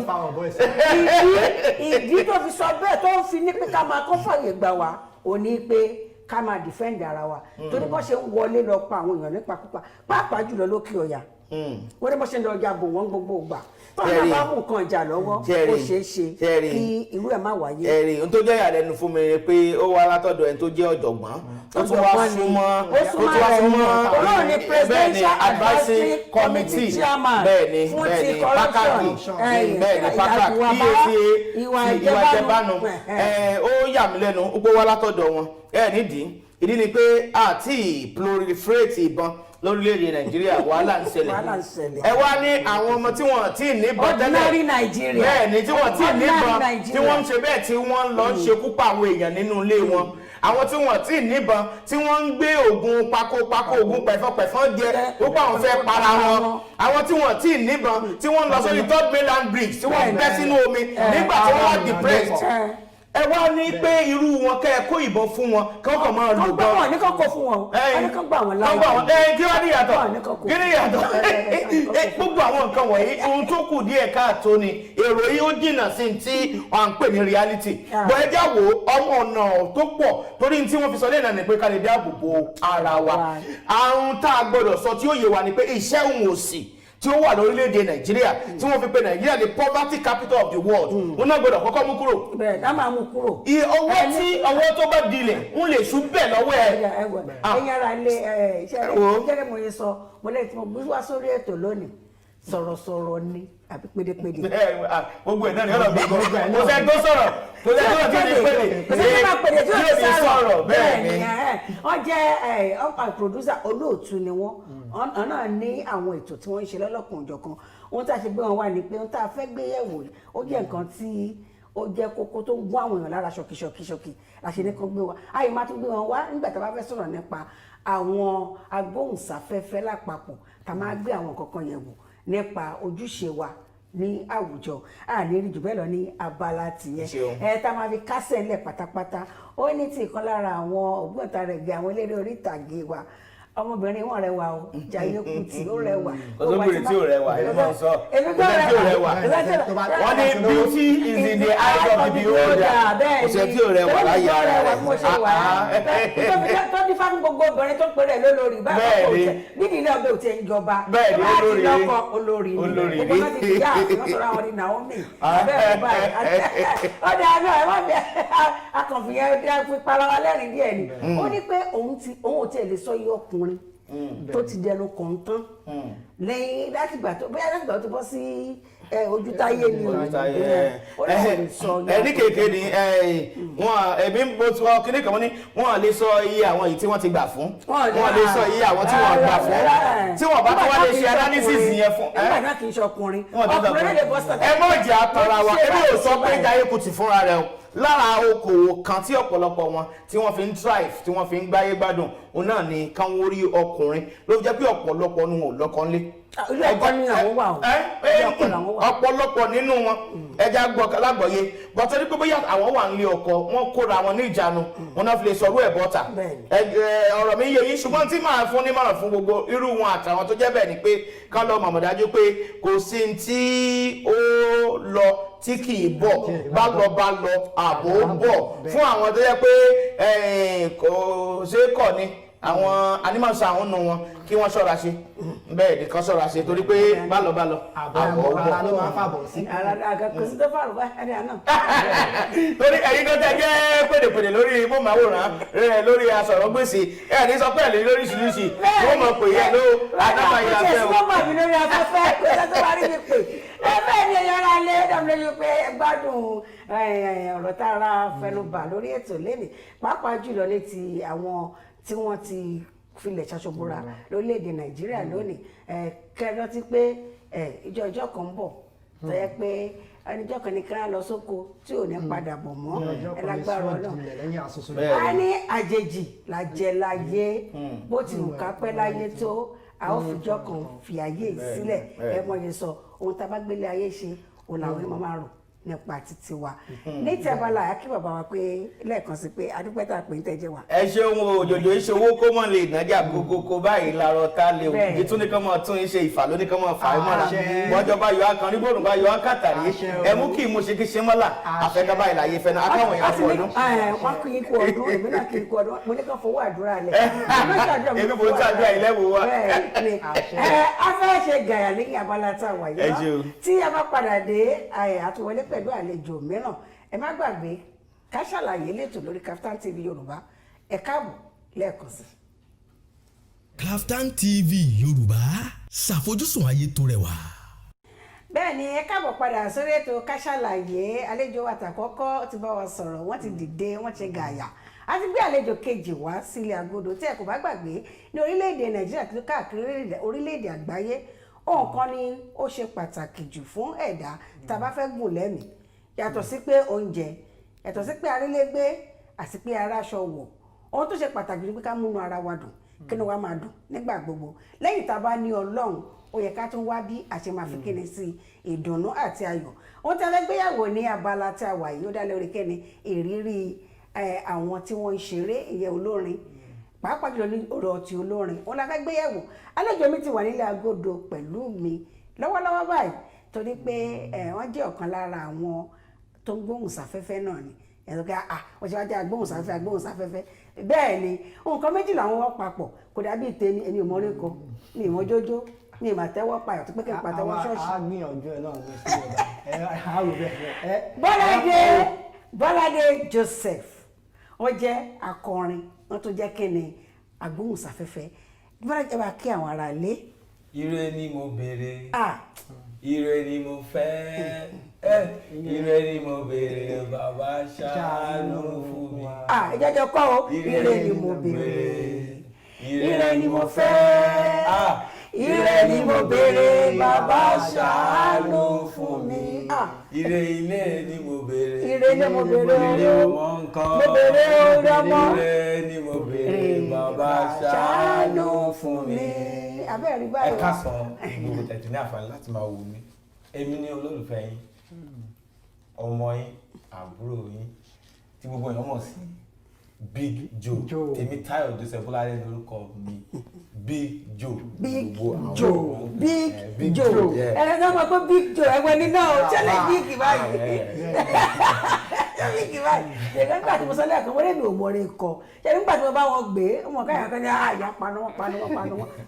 ìdí tó fi sọ bẹ́ẹ̀ tó ń fi ní pé ká máa kó fàyè gbà wá ò ní pé ká máa defend ara wa torí bó ṣe ń wọlé lọ pa àwọn èèyàn nípakúpa pàápàá jùlọ lókè ọ̀yà wọ́n ní bó ṣe ń lọ ọjà bò wọ́n gbogbo ìgbà tó ń bá mú nǹkan ìjà lọ́wọ́ ó ṣeé ṣe kí irú ẹ̀ má wáyé. ẹ̀rì ohun tó jẹ́ ìyàlẹ́nu fún mi ni pé ó wá látọ̀dọ̀ ẹni tó jẹ́ ọ̀jọ̀gbọ́n ó tún wá súnmọ́ olóòrùn ní presidential advisory committee bẹ́ẹ̀ni pákàkì bẹ́ẹ̀ni pákàkì PACA ìwà ìjẹbánu ó yà mí lẹ́nu ó gbé wá látọ̀dọ̀ wọn ìdí ni pé àti proliferate ìbọn lórílẹ̀-èdè Nàìjíríà wàhálà ń ṣẹlẹ̀ ẹ wá ní àwọn ọmọ tí wọ́n ti níbọn tẹ́lẹ̀ bẹ́ẹ̀ ni tí wọ́n ti níbọn tí wọ́n ń ṣe bẹ́ẹ̀ tí wọ́n ń lọ ṣekú pa àwọn èèyàn nínú ilé wọn àwọn tí wọ́n ti níbọn tí wọ́n ń gbé oògùn pakopako oògùn pẹ̀fọ́pẹ̀fọ́ jẹ gbogbo àwọn fẹ́ para wọn àwọn tí wọ́n ti níbọn tí wọ́n ń lọ sórí Third Mainland Bridge tí wọ́n bẹ́ sínú omi nígbà tí wọ́n wá depressed ẹ wá ní pé irú wọn kẹ́ ẹ kó ìbọn fún wọn kí wọ́n kàn máa lò gan. kọ́ ní kọ́kọ́ fún wọn ẹni kan gbà wọn láyé. kí wọ́n ní ìyàtọ̀ kí ní ìyàtọ̀ gbogbo àwọn nǹkan wọ̀nyí ohun tó kù díẹ̀ káàtó ni èrò yìí ó jìnnà sí tí wọ́n ń pè ní reality. bọ́ ẹ já wo ọmọ ọ̀nà tó pọ̀ torí tí wọ́n fi sọ lẹ́nà ni pé ká lè dáàbò bo ara wa àrùn tá a gbọ́dọ̀ sọ tí ó yé wa ni pé iṣẹ́ òun ò sí tí ó wà lórílẹ̀‐èdè Nàìjíríà tí wọ́n fi pe Nàìjíríà the poverty capital of the world wọn náà gbọ́dọ̀ kọ́kọ́ mú kúrò. bẹ́ẹ̀ dá máa mú kúrò. owó tó bá dilẹ̀ ń lè sún bẹ́ẹ̀ lọ́wọ́ ẹ̀. ẹ̀yin ara ilé jẹ́rẹ́ mo yẹ sọ mo lẹ́yìn tí mo gbé wá sórí ètò lónìí sọ̀rọ̀sọ̀rọ̀ ni àbí pédépédé. gbogbo ẹ̀ náà ni ọ̀rọ̀ mi kò sẹ́ tó sọ̀rọ̀ kò sẹ́ tó sọ̀rọ̀ kò sẹ́ tó pédé tí ó ti sọ̀rọ̀ bẹ́ẹ̀ ni. wọ́n jẹ́ ọ̀pá producer olóòtú ni wọ́n náà ní àwọn ètò tí wọ́n ń ṣe lọ́lọ́kan òjọ̀kan ohun tá a ṣe gbé wọn wá ni pé ohun tá a fẹ́ gbé yẹ̀wò ó jẹ́ nǹkan tí ó jẹ́ kókó tó ń gún àwọn èèyàn lára ṣọ̀kìṣọ̀kì àṣẹ nìkan gbé wa àyè má tún gbé wọn wá nígbà tá a bá fẹ́ sọ̀rọ̀ nípa àwọn agbóhùnsáfẹ́fẹ́ lápapọ̀ tá a máa gbé àwọn kankan yẹ̀wò nípa ojúṣe wa ní àwùjọ àní rí jù bẹ́ẹ̀ lọ ní abala tìyẹn tá a máa fi kásẹ̀ lẹ̀ pátápátá ó ní tí ìkan lára àwọn ògbóǹtarìgì àwọn eléré orí ìtàgé wa ọmọbìnrin wọn rẹwà o Jaiye Kuti ó rẹwà. ọsọbìnrin tí ò rẹwà ẹ máa ń sọ ọsẹ tí ò rẹwà wọn ní beauty is in the eyes of the beholder ọsẹ tí ò rẹwà láyé ara rẹ. tó ní fáwọn gbogbo obìnrin tó péré lólórí báyìí kò tẹ nídìí ilé ọbẹ̀ òtí ẹ̀ ń jọba láti lọ́kọ̀ olórí ni gbogbo náà ti di yá àti wọ́n sọ̀rọ̀ àwọn ní Naomi abẹ́rẹ́ báyìí ọ̀dà àná ẹ̀ wọ́n bẹ akànfìyàn fi para wa lẹ́rìn díẹ̀ ni ó ní pé òun ò tiẹ̀ lè sọ iye ọkùnrin tó ti dẹnu kọ̀ọ̀tán lẹ́yìn látìgbà tó bóyá látìgbà tó bọ́ sí ojú táyé ni ẹni kéèké ni wọn ẹbí bó ti wọ kíní kan ní wọn lè sọ iye àwọn yìí tí wọ́n ti gbà fún wọn lè sọ iye àwọn tí wọ́n gbà fún tí wọ́n bá tó wá lè ṣe analysis yẹn fún nígbà náà kì í ṣe ọkùnrin lè bọ́ sọ́tà. ẹ mọ̀ jẹ́ àtọ̀ra wa ebi ò sọ pé Jaiye Kuti fúnra rẹ̀ o lára okòwò kan tí ọ̀pọ̀lọpọ̀ wọn tí wọ́n fi ń thrive tí wọ́n fi ń gbáyé gbádùn òun náà ni káwọn orí ọkùnrin ló fi jẹ́ pé ọ̀pọ̀lọpọ̀ nu ò lọ́kàn lé. ilé ẹ̀kọ́ ni àwọn wà o. ọ̀pọ̀lọpọ̀ nínú wọn ẹja gbọ́ lágbọ̀ọ́yé bọ́tọ́ ní pé bóyá àwọn wà nílé ọkọ wọn kóra wọn ní ìjánu wọn náà fi lè sọ̀rọ̀ ẹ̀ bọ́ta. ọ̀rọ̀ mi yé yín ṣùgbọ́n tí màá fún nímọ̀ràn fún gbogbo irú wọn àtàwọn tó jẹ́ bẹ́ẹ̀ ni pé ká lọ mọ̀ dájú pé kò sí tí ó lọ tí kì í bọ̀ bá lọ àbò bọ̀ fún àwọn tó yẹ pé kò ṣeé kọ̀ ni àwọn animals àwọn nù wọn kí wọ́n ṣọ́ra ṣe bẹ́ẹ̀ ni kan ṣọ́ra ṣe torí pé bá lọ àbọ̀ ara ló máa ń fàbọ̀ sí. kò sí tó fàrọ̀ bá ẹni àná. torí ẹ̀yin kan tẹ́ jẹ́ pèdèpèdè lórí móhùnmáwòrán lórí asọ̀rọ̀gbèsì ẹ̀ ní sọ pé ẹ̀ lóríṣiríṣi wọ́n mọ̀ pé yẹ ló adábà yìí afẹ́ o. kò sí mọ́ mi lórí afẹ́fẹ́ kò sí tó bá rí mi pè bẹ́ẹ̀ ni ẹ̀yọ́ ara lé dàbí lórí pé gbádùn ọ̀rọ̀ tá a ra fẹnubà lórí ètò lẹ́nìí pàápàá jùlọ ní ti àwọn tí wọ́n ti filẹ̀ ṣaṣọ́búra lórílẹ̀‐èdè Nàìjíríà lónìí kẹ́rọ́ ti pé ìjọ kan ń bọ̀ tó yẹ pé ẹnìjọ́ kan ní ká lọ sóko tí ò ní padà bọ̀ mọ́ ẹlágbára Ọlọ́run a ní àjèjì làjẹ láyé bó ti wù ká pẹ́ láyé tó a ó fìjọ́ kan fi ayé sílẹ̀ ẹ mọ̀ yẹn sọ ohun tá a bá gbélé ayé ṣe òun làwọn ẹ̀mọ́ máa rò nípa títí wa ní tí abala àkí bàbá wa pé lẹ́ẹ̀kan sí pé adúpẹ́ tá a pè ń tẹ́jẹ́ wa. ẹ ṣeun òjòjò ìṣòwò kó mọ̀ lè nájà kókókó báyìí lárọ tá lè o ìtún ní kán mọ̀ tún iṣẹ́ ìfà lóní kán mọ̀ fà á mọ́ra wọ́jọ́ bá yọ akàn nígbòrò bá yọ akátàrí ẹ mú kí ìmúṣe kí ṣe mọ́là àfẹ́ká báyìí láyé fẹ́ náà akáwọn èèyàn fún ọdún. wọ́n kì í kú ọdún èmi náà kì í kú ọdún mo ní kàn fowó àdúrà lẹ̀. èmi kò ṣàdúrà ìlẹ́wọ̀ wa. a fẹ́ ṣe gàyà ní abala tá a wà yìí tí a bá padà dé àtúwọlé pẹ̀lú àlejò mìíràn ẹ má gbàgbé Ká Sálàyé lẹ́tọ̀ lórí Kaftan TV Yorùbá ẹ káàbọ̀ lẹ́ẹ̀kan sí. Kaftan TV Yorùbá ṣàfojúsùn ayé tó rẹwà. bẹ́ẹ̀ ni ẹ káàbọ̀ padà sórí ètò Ká Sálàyé àlejò àtàkọ́kọ́ ti bá wa sọ̀rọ̀ wọ́n ti dìde wọ́n ti gàyà a ti gbé àlejò kejì wá sílé agodo tí ẹ kò bá gbàgbé ní orílẹ̀-èdè Nàìjíríà tó káàkiri orílẹ̀-èdè àgbáyé ohun kan ni ó ṣe pàtàkì jù fún ẹ̀dá tá a bá fẹ́ gùn lẹ́mìí yàtọ̀ sí pé oúnjẹ yàtọ̀ sí pé arílégbé àti pé aráṣọ wọ̀ ohun tó ṣe pàtàkì ni pé ká múnú ara wa dùn kí ni wàá máa dùn nígbà gbogbo lẹ́yìn tá a bá ní Ọlọ́run ó yẹ ká tún wá bí a ṣe máa fi kíni sí ìdùnnú àti ayọ̀ ohun tí a fẹ́ gbéyàwó ní abala tí a wà yìí ó dá lórí kẹ́ni ìrírí àwọn tí wọ́n ń ṣeré ìyẹn olórin pàápàá jùlọ ní ọ̀rọ̀ ti olórin wọn la fẹ́ gbéyàwó àlejò mi ti wà nílé agodo pẹ̀lú mi lọ́wọ́lọ́wọ́ báyìí torí pé wọ́n jẹ́ ọ̀kan lára àwọn tó ń gbóhùnsáfẹ́fẹ́ náà ni ẹ̀rọ pé wọ́n ṣe wá jẹ́ agbóhùnsáfẹ́fẹ́ bẹ́ẹ̀ ni nǹkan méjì làwọn wọ́n papọ̀ kò dàbí tèmi èmi ò mọ orin kan mi ò mọ jójó mi ì mà tẹ́wọ́ payọ̀ tó pé kí n pàtẹ́wọ́ ṣọ́ọ̀ṣì. a gbìyànjú ẹ náà ní sí ọ̀dà Bọ́ládé Joseph wọ́n jẹ́ akọrin wọ́n tún jẹ́ kíni agbóhùnsáfẹ́fẹ́ Bọ́ládé bá kí àwọn ará ilé. Ire ni mo béèrè ire ni mo fẹ́ ire ni mo béèrè bàbá ṣàánú fún mi. ìjọjọ kọ́ o ire ni mo béèrè ire ni mo fẹ́ ire ni mo béèrè bàbá ṣàánú fún mi. Ire ilé ni mo béèrè ire ni mo béèrè ọmọ nǹkan mo béèrè ọmọ ire ni mo béèrè bàbá ṣàánú fún mi. abẹ́rẹ́ báyìí. ẹ káàsán gbogbo tẹ̀tù ní àǹfààní láti máa wò mí èmi ní olólùfẹ́ yín ọmọ yín àbúrò yín tí gbogbo èèyàn mọ̀ sí Big Joe Tèmítáyọ̀ Joseph Bọ́ládé lórúkọ mi Big Joe. Big Joe ẹ̀rọ náà mọ̀ pé Big Joe ẹ̀wọ̀n ní náà ó ṣẹlẹ̀ big báyìí. tọ́pìkì báyìí ṣègbè nígbà tí mo sọ lẹ́ẹ̀kan wọ́n lè mi ò mọ orin kọ ṣe nígbà tí mo bá wọn gbé ọmọ káyọ̀ kan ní àyà panu wọn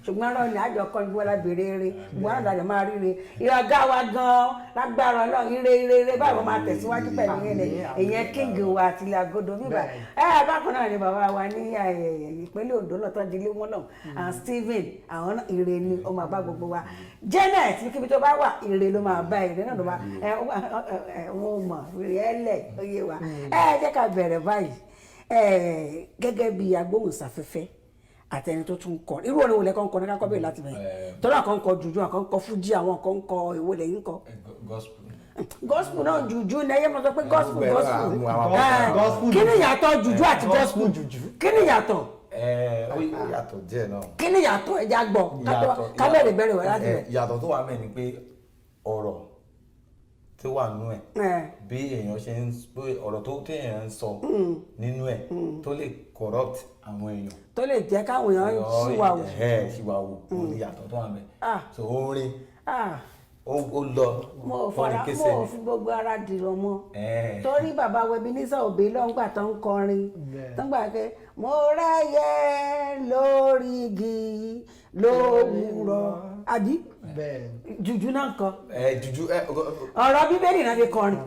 ṣùgbọ́n ọ̀rọ̀ ni àjọ kan gbọ́ lábẹ́rẹ́ eré gbọ́n náà dàjọ́ máa ríre ìrọ̀gá wa gan-an lágbára ọlọ́run ire báwo máa tẹ̀síwájú pẹ̀lú ìyẹn king wa àti ilé agodo bíbá bákan náà ni bàbá wa ní ìpínlẹ̀ Ondo lọ́tọ́ di ilé wọn náà and Stephen àwọn ire ni ó máa bá gbogbo wa Janet kíbi tó bá wà ire ló máa bá ire náà ló máa wọn mọ̀ ire ẹlẹ̀ oyè wa jẹ́ ká bẹ̀rẹ̀ báyìí gẹ́gẹ́ bí agbóhùnsáfẹ́fẹ́ àtẹni tó tún kọ irú orin wo lẹ́kọ̀ọ́ ń kọ ní kákọ́ bẹ́ẹ̀ láti bẹ̀rẹ̀ tọ́lá kan ń kọ jùjú àwọn kan ń kọ fújì àwọn kan ń kọ èwo lẹ́yìn kọ. gospel náà jùjú ní ẹyẹ mọ sọ pé gospel kí ni ìyàtọ̀ jùjú àti gospel kí ni ìyàtọ̀. Ó yàtọ̀ díẹ̀ náà. kí ni ìyàtọ̀ ẹja gbọ́ kábẹ̀rẹ̀ bẹ̀rẹ̀ wẹ̀ láti bẹ̀. ìyàtọ̀ tó wà mẹ́ ni pé ọ̀rọ̀ tó wà nínú ẹ̀ bí èèyàn ṣe ń pé ọ̀rọ̀ tó téèyàn ń sọ nínú ẹ̀ tó lè corrupt àwọn èèyàn. tó lè jẹ́ káwọn èèyàn ṣìwàwù òun ni ìyàtọ̀ tó wà mẹ́. so orin ó lọ fọ́nì kése. mo fi gbogbo ara dìrọ̀ mọ́ torí bàbá Ebenezer Obey lọ́ngbà tó ń kọrin tó ń gbà pé mo ráyè lórí igi lówùúrọ̀ àbí jùjú náà kọ jùjú ọ̀rọ̀ bíbélì náà fi kọrin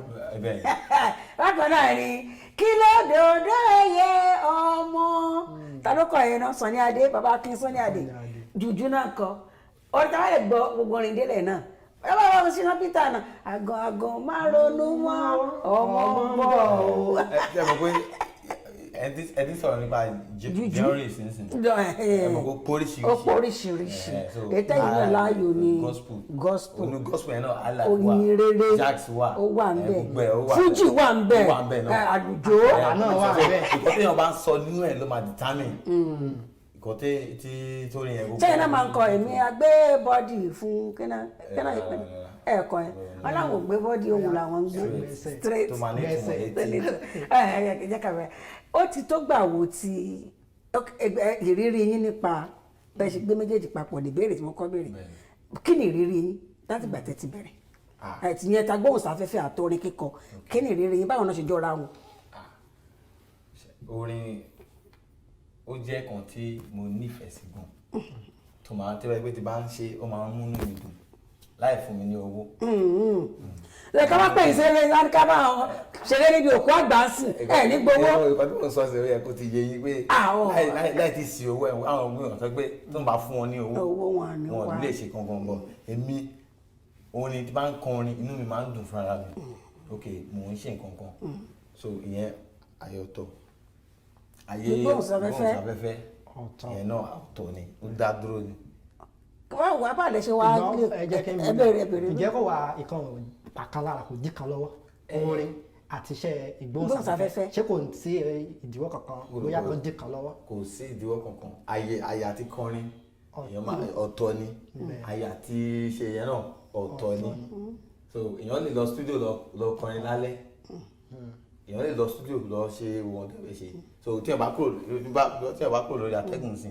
bákan náà ni kí ló dòdò ẹyẹ ọmọ ta ló kọ ẹyẹ náà Sunny Adé bàbá Akin Sunny Adé jùjú náà kọ orí táwọn lè gbọ́ gbogbo orin délẹ̀ náà bàbá wa sí náà Peter náà àgàn máa ronú mọ́ ọmọ bọ̀ o. ẹ mọ̀ pé ẹni sọ̀rọ̀ nípa jẹ́rìí sínsìn ẹ mọ̀ pé oríṣiríṣi ètò ìlú láàyò ni gospel onú gospel yẹn náà ala oyin rere jazz wà ó wà ń bẹ fújì wà ń bẹ àlùjọ náà wà ń bẹ. ìkọ́ tí èèyàn bá ń sọ nínú ẹ̀ ló máa determine ìkọ́ tí tó rí yẹn. sẹ́yìn náà máa ń kọ èmi agbé bọ́dì fún kínà ìpínlẹ̀ ẹ̀kọ́ ẹ̀ wọ́n láwọn ò gbé bọ́dì ohun làwọn ń gbé straight jẹ́ kàwé ó ti tó gbà wo ti ìrírí yín nípa bẹ́ẹ̀ ṣe gbé méjèèjì papọ̀ ní ìbéèrè tí wọ́n kọ́ béèrè kí ni ìrírí yín láti gbà tẹ́tí bẹ̀rẹ̀ àti yẹn ta gbóhùnsáfẹ́fẹ́ àtọrin kíkọ kí ni ìrírí yín báwọn náà ṣe jọra wọn. orin ó jẹ́ kan tí mo nífẹ̀ẹ́ sí gan tó máa ń tẹ́wọ́ pé tí bá ń ṣe ó máa ń múnú mi dùn láì fún mi ní owó. lẹ́ka wá pè ìṣeré láti ká bá wọn ṣeré níbi òkú àgbà ń sìn ẹ̀ ní gbowó. ìkọ́ tí mo sọ sí ẹ kó ti yé yín pé láì ti sí owó ẹ̀ àwọn ọmọ èèyàn sọ pé tó ń bá fún wọn ní owó wọn lè ṣe kankan bọ̀ èmi orin tí bá ń kọ orin inú mi máa ń dùn fúnra mi ok mò ń ṣe nǹkan kan so ìyẹn ayọ̀tọ̀ ayé ìgbóhùnsáfẹ́fẹ́ ìyẹn náà ọ̀tọ̀ ni ó dá dúró ni. wọ́n wà bá lè ṣe wá ẹbẹ̀rẹ̀ ìjẹ́ kó wà ìkan pàkan lára kò dí kan lọ́wọ́ orin àti iṣẹ́ ìgbóhùnsáfẹ́fẹ́ ṣé kò sí ìdíwọ́ kankan bóyá kò dí kan lọ́wọ́. kò sí ìdíwọ́ kankan ayé àti kọrin ọ̀tọ̀ ni ayé àti ṣe yẹn náà ọ̀tọ̀ ni so èèyàn lè lọ studio lọ kọrin lálẹ́ èèyàn lè lọ studio lọ ṣe wọn tẹ̀wé ṣe so tí ẹ bá kúrò lórí atẹ́gùn sí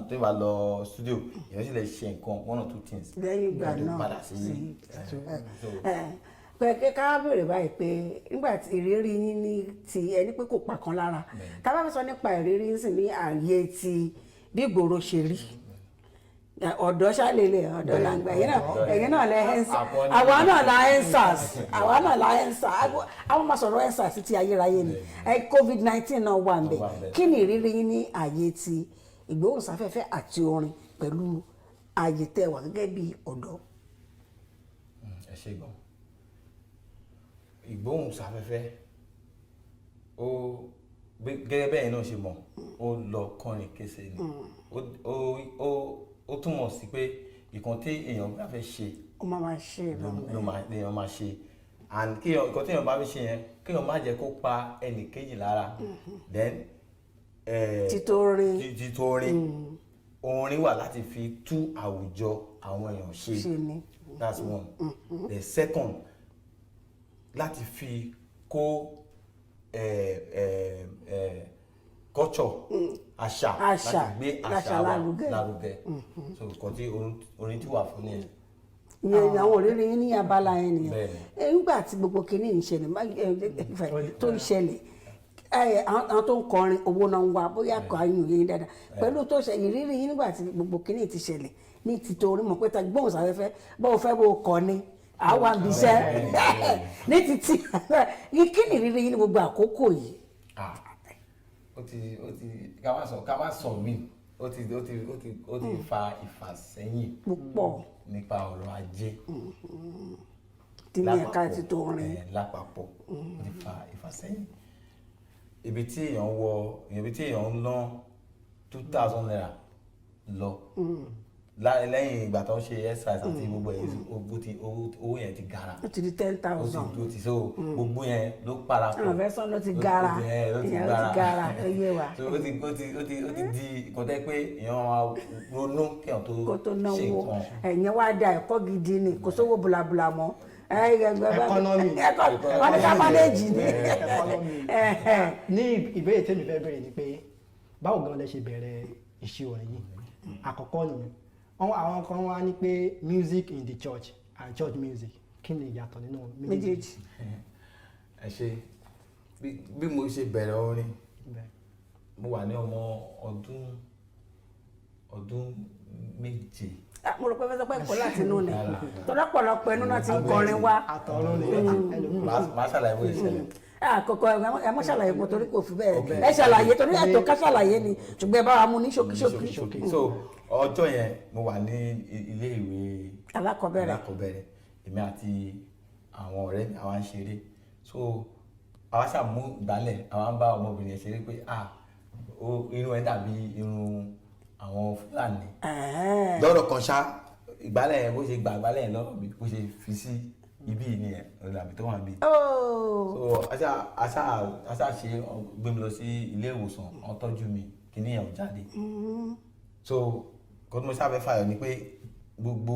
tí ẹ bá lọ studio èèyàn sì lè ṣe nǹkan one or two things lẹ́yìn ìgbà náà padà sí pẹ̀kẹ́ ká bèrè báyìí pé nígbà tí ìrírí yín ní ti ẹni pé kò pa kan lára tá a bá fẹ́ sọ nípa ìrírí yín sì ní ààyè ti bí ìgboro ṣe rí ọ̀dọ́ ṣàlélẹ̀ ọ̀dọ́ làǹgbà ẹ̀yìn náà lẹ ẹ́ńsà àwa náà la ẹ́ńsà àwọn máa sọ̀rọ̀ ẹ́ńsà sí ti ayérayé ni COVID-19 náà wà ń bẹ̀ kí ni ìrírí yín ní ààyè ti ìgbóhùnsáfẹ́fẹ́ àti orin pẹ̀lú ààyè tẹ́ wà gẹ́gẹ́ bí ọ̀dọ́. ẹ ṣé gan ìgbóhùnsáfẹ́fẹ́ ó gẹ́gẹ́ bẹ́ẹ̀ náà ṣe mọ̀ ó lọ kọrin kése ni ó túmọ̀ sí pé ìkan tí èèyàn bá fẹ́ ṣe ó máa ṣe èèyàn máa ṣe and ìkan tí èèyàn bá fẹ́ ṣe yẹn kéèyàn má jẹ́ kó pa ẹnì kejì lára then títorin orin wà láti fi tú àwùjọ àwọn èèyàn ṣe that's one the second láti fi kó culture àṣà láti gbé àṣà wa lárugẹ so nǹkan tí orin tí wà fún nìyẹn. ìyẹn àwọn òrìrì yín ní abala yẹn nìyẹn nígbà tí gbogbo kìíní ń ṣẹlẹ̀ tó ń ṣẹlẹ̀ àwọn tó ń kọrin owó náà ń wá bóyá kọ ayún yín dáadáa pẹ̀lú tó ṣe ìrírí yín nígbà tí gbogbo kìíní ti ṣẹlẹ̀ ní ti torí mọ̀ pé ta gbóhùnsáfẹ́fẹ́ bó fẹ́ bó kọ ni àwa ń bíṣẹ́ ní títí kí ni ìrírí yín ní gbogbo àkókò yìí. ó ti ká má sọ mí ó ti fa ìfàsẹ́yìn púpọ̀ nípa ọ̀rọ̀ ajé tí ní ẹ̀ka ti tó rin lápapọ̀ ó ti fa ìfàsẹ́yìn ibi tí èèyàn ń ná 2,000 naira lọ lẹ́yìn ìgbà tó ń ṣe exercise àti gbogbo owó yẹn ti gara ó ti di 10,000 ó ti so gbogbo yẹn ló parapọ̀ àwọn fẹsán ló ti gara ìyẹn ló ti gara ẹyẹ wa ó ti di ìkọ́tẹ́ pé èèyàn máa ronú kí èèyàn tó ṣe nǹkan ẹ̀yẹn wá da ẹ̀kọ́ gidi ni kò sówó bùlàbùlà mọ́ ẹkọnọmì wọn ní ká mánéjì ni. ní ìbéèrè tèmi fẹ́ béèrè ni pé báwo gan lẹ ṣe bẹ̀rẹ̀ iṣẹ́ orin yìí àkọ́kọ́ nìyẹn àwọn kan wá ní pé music in the church and church music kí ni ìyàtọ̀ nínú méjèèjì. ẹ ṣe bí mo ṣe bẹ̀rẹ̀ orin mo wà ní ọmọ ọdún méje. mo rò pé fẹsẹ̀ pé kọ́ láti inú ni tọ́lọ́pọ̀lọpọ̀ ẹnu náà ti ń kọrin wá. àtọ̀run ni màá ṣàlàyé bó ìṣẹ̀lẹ̀. àkọ́kọ́ ẹ mọ́ ṣàlàyé mo torí kò fi bẹ́ẹ̀ ẹ ṣàlàyé torí ẹ̀tọ́ ká ṣàlàyé ni ṣùgbọ́n ẹ bá wa mú ní ṣókíṣókí. so ọjọ́ yẹn mo wà ní ilé ìwé alákọ̀ọ́bẹ̀rẹ̀ èmi àti àwọn ọ̀rẹ́ mi àwa ń ṣeré so àwa ṣàmú ìgbálẹ̀ àwa ń bá ọmọbìnrin yẹn ṣeré pé irun ẹ̀ dàbí irun àwọn Fúlàní. lọ́rọ̀ kan ṣá ìgbálẹ̀ yẹn bó ṣe gba ìgbálẹ̀ yẹn lọ́rọ̀ mi bó ṣe fi sí ibi nìyẹn ọ̀làmì tó wà níbí. so aṣá ṣe gbé mi lọ sí ilé ìwòsàn wọ́n tọ́jú mi kí ni ẹ̀ ò jáde. so kó tó mo sábẹ́ fàyọ̀ ni pé gbogbo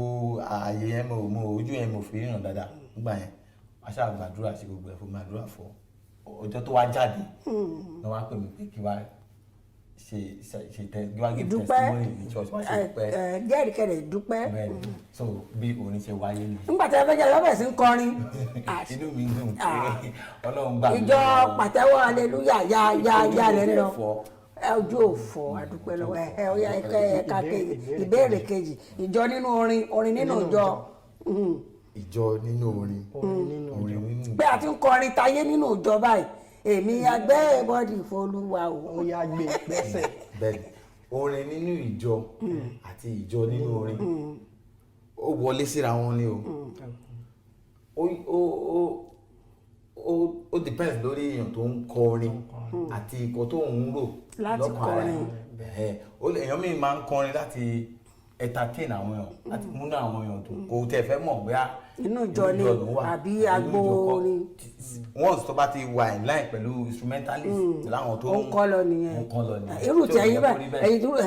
ààyè yẹn mo ojú yẹn mo fi ríran dáadáa nígbà yẹn aṣá gbàdúrà sí gbogbo ẹ̀ fún mi àdúrà fún ọjọ́ tó wá jáde ló wá pè mí pé kí wá ìdúpẹ́ jẹ́rìí kẹrẹ̀ ìdúpẹ́. so bí orin ṣe wáyé ni. nígbà tí a fẹ́ jẹ́ lọ́bẹ̀ sí ń kọrin. inú mi dùn pé Ọlọ́run gbà mí. ìjọ pàtẹ́wọ́ aleluya ya lẹ́ lọ ojú òfò àdúpẹ́ lọ́wọ́ ọ̀ya ẹ̀ka ìbéèrè kejì ìjọ nínú orin nínú ìjọ. ìjọ nínú orin pé a ti ń kọrin tayé nínú ìjọ báyìí èmi agbẹ́ bọ́dì fọlúwa o. ó yá gbé gbẹ́sẹ̀. bẹ́ẹ̀ni orin nínú ìjọ àti ìjọ nínú orin ó wọlé síra wọn ni ó depends lórí èèyàn tó ń kọrin àti nǹkan tó ń rò lọ́kàn rẹ̀ èèyàn mi máa ń kọrin láti entertain àwọn èèyàn láti múnú àwọn èèyàn tó kò tẹ̀ fẹ́ mọ̀ bóyá inú ìjọ ni àbí agbo orin. once tó bá ti wà in line pẹ̀lú instrumentalist láwọn tó ń kọ́ lọ nìyẹn irú tí ẹ̀yin bá ẹ̀yin dúró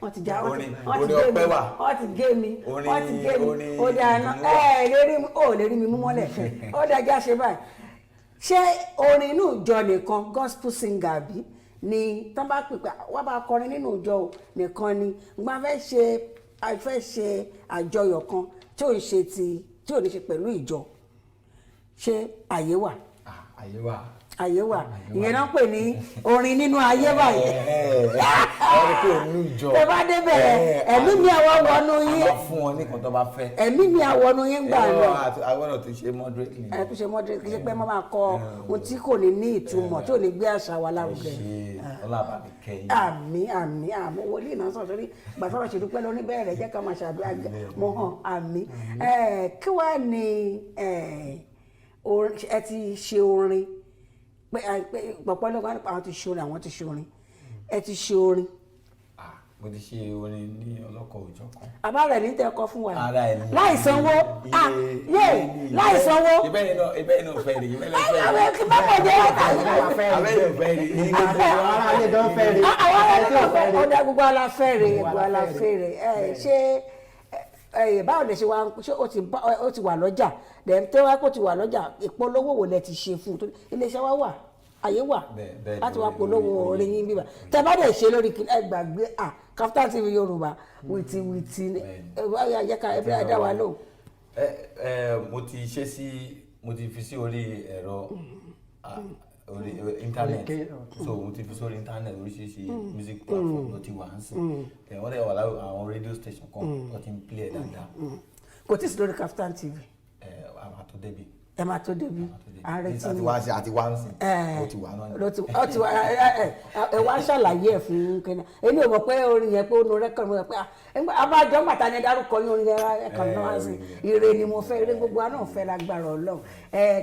wọ́n ti já wọ́n ti gé mi ó dáná lè rí mi mú mọ́lẹ̀ ó dájá ṣe báyìí. ṣé orin inú ìjọ nìkan gospel singer bí ni tán bá pèpè wá bá kọrin nínú ìjọ nìkan ni gbọ́n fẹ́ ṣe àjọyọ̀ kan tí ò ní ṣe pẹ̀lú ìjọ ṣé àyè wà. àyè wà ìyẹn náà pè ní orin nínú ayé báyìí. tó bá débẹ̀ ẹ̀mí mi àwọ̀ wọnú yín. a fún wọn ní kan tó bá fẹ́. ẹ̀mí mi àwọnú yín gbà lọ. àwọn náà tó ṣe moderately. tó ṣe moderately kì í ṣe pé mo máa kọ ohun tí kò ní ní ìtumọ̀ tí ò ní gbé àṣà wa lárugẹ. ọlọ́àbà mi kẹ́yìn. àmín wòlíì náà sọ̀rọ̀ sórí gbàtọ́rọ̀ ṣe dúpẹ́ lórí bẹ́ẹ̀rẹ̀ jẹ́ ká máa ṣàdúrà mọ́ hàn àmín. kí wàá ní ẹ ti ṣe orin pọ̀pọ̀ lọ́gbà nípa àwọn ti ṣe orin àwọn ti ṣe orin ẹ ti ṣe orin. mo ti ṣe orin ní ọlọ́kọ̀ òjọ̀ kan. àbá rẹ̀ ní tẹ́ kọ fún wa láì sanwó láì sanwó. ìbẹ́yìn náà fẹ́ rí àwọn kí bá bọ̀ jẹ́ abẹ́yìn fẹ́ rí àwọn aráàlú gan fẹ́ rí. àwọn aráàlú gan fẹ́ rí. ọ̀dà gbogbo aláfẹ́rẹ̀ ṣé báwo lè ṣe wá ṣé ó ti wà lọ́jà dẹ̀m tó wá kó ti wà lọ́jà ìpolówó wo lẹ ti ṣe fún un iléeṣẹ́ wa wà àyè wà láti wá polówó orin yín bíbá tẹ bá dẹ̀ ṣe lórí ẹgbàgbé Kaftan TV Yorùbá wìtìwìtì ẹ̀yà ẹ̀ka ẹ̀bí ẹ̀dá wa lóhùn. mo ti ṣe sí mo ti fi sí orí ẹ̀rọ orí internet so mo ti fi sórí internet oríṣiríṣi music platform ló ti wà ń sìn wọ́n dẹ̀ wà láwọn àwọn radio station kan wọ́n ti ń play ẹ̀ dáadáa. kò tí ì sí lórí Kaftan TV. àmà tó débi. ẹ máa tó débi ààrẹ tí àti wá sí àti wá ń sìn ó ti wà náà. ó ti wà ẹ wá ṣàlàyé ẹ fún kẹ́nà èmi ò mọ̀ pé orin yẹn pé ó nu rẹ́kọ̀dì mo rẹ̀ pé abájọ́ gbàtà ni dárúkọ yín orin yẹn ẹ̀kan náà wá sí ire ni mo fẹ́ ire gbogbo wa náà fẹ́ lágbára Ọlọ́run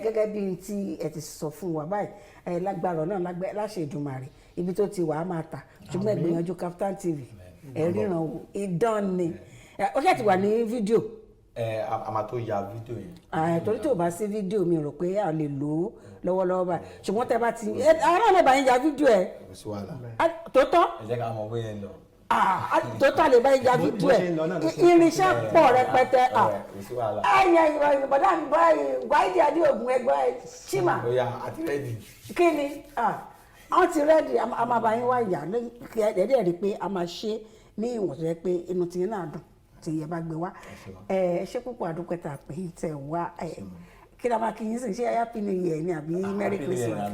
gẹ́gẹ́ bí tí ẹ ti sọ fún wa báyìí lágbára Ọlọ́run láṣẹ Èdùmàrè ibi tó ti wà á máa tà ṣùgbọ́n ìgbìyànjú Kaftan TV ẹ ríran wò idán ni ó ṣe ti wà ní fídíò. a máa tó ya fídíò yẹn. torí tí o bá sí fídíò mi rò pé a lè lò ó lọ́wọ́lọ́wọ́ báyìí ṣùgbọ́n tẹ́ bá ti ara lè bá yín ya fídíò ẹ̀. kò sí wàhálà. tó tọ́. ẹ jẹ́ ká mọ̀ bóyá ń lọ. tó tọ́ lè bá yín ya fídíò ẹ̀ irinṣẹ́ pọ̀ rẹpẹtẹ. kò sí wàhálà. ayé ìbọ̀dá mi báyìí Wáídì Adéògùn ẹgbẹ́ Chima. bóyá àti rẹ́dì. kí ni wọ́n ti rẹ́dì a máa bá yín wá ìyá ẹ̀ẹ́dẹ̀ rí i pé a máa ṣe ní ìwọ̀n tó yẹ pé inú tiyín náà dùn tí ẹ bá gbé wá ṣé púpọ̀ àdúpẹ́ tá a pè é tẹ̀ wá kí la máa kí yín sìn ṣé Happy New Year ni àbí Merry Christmas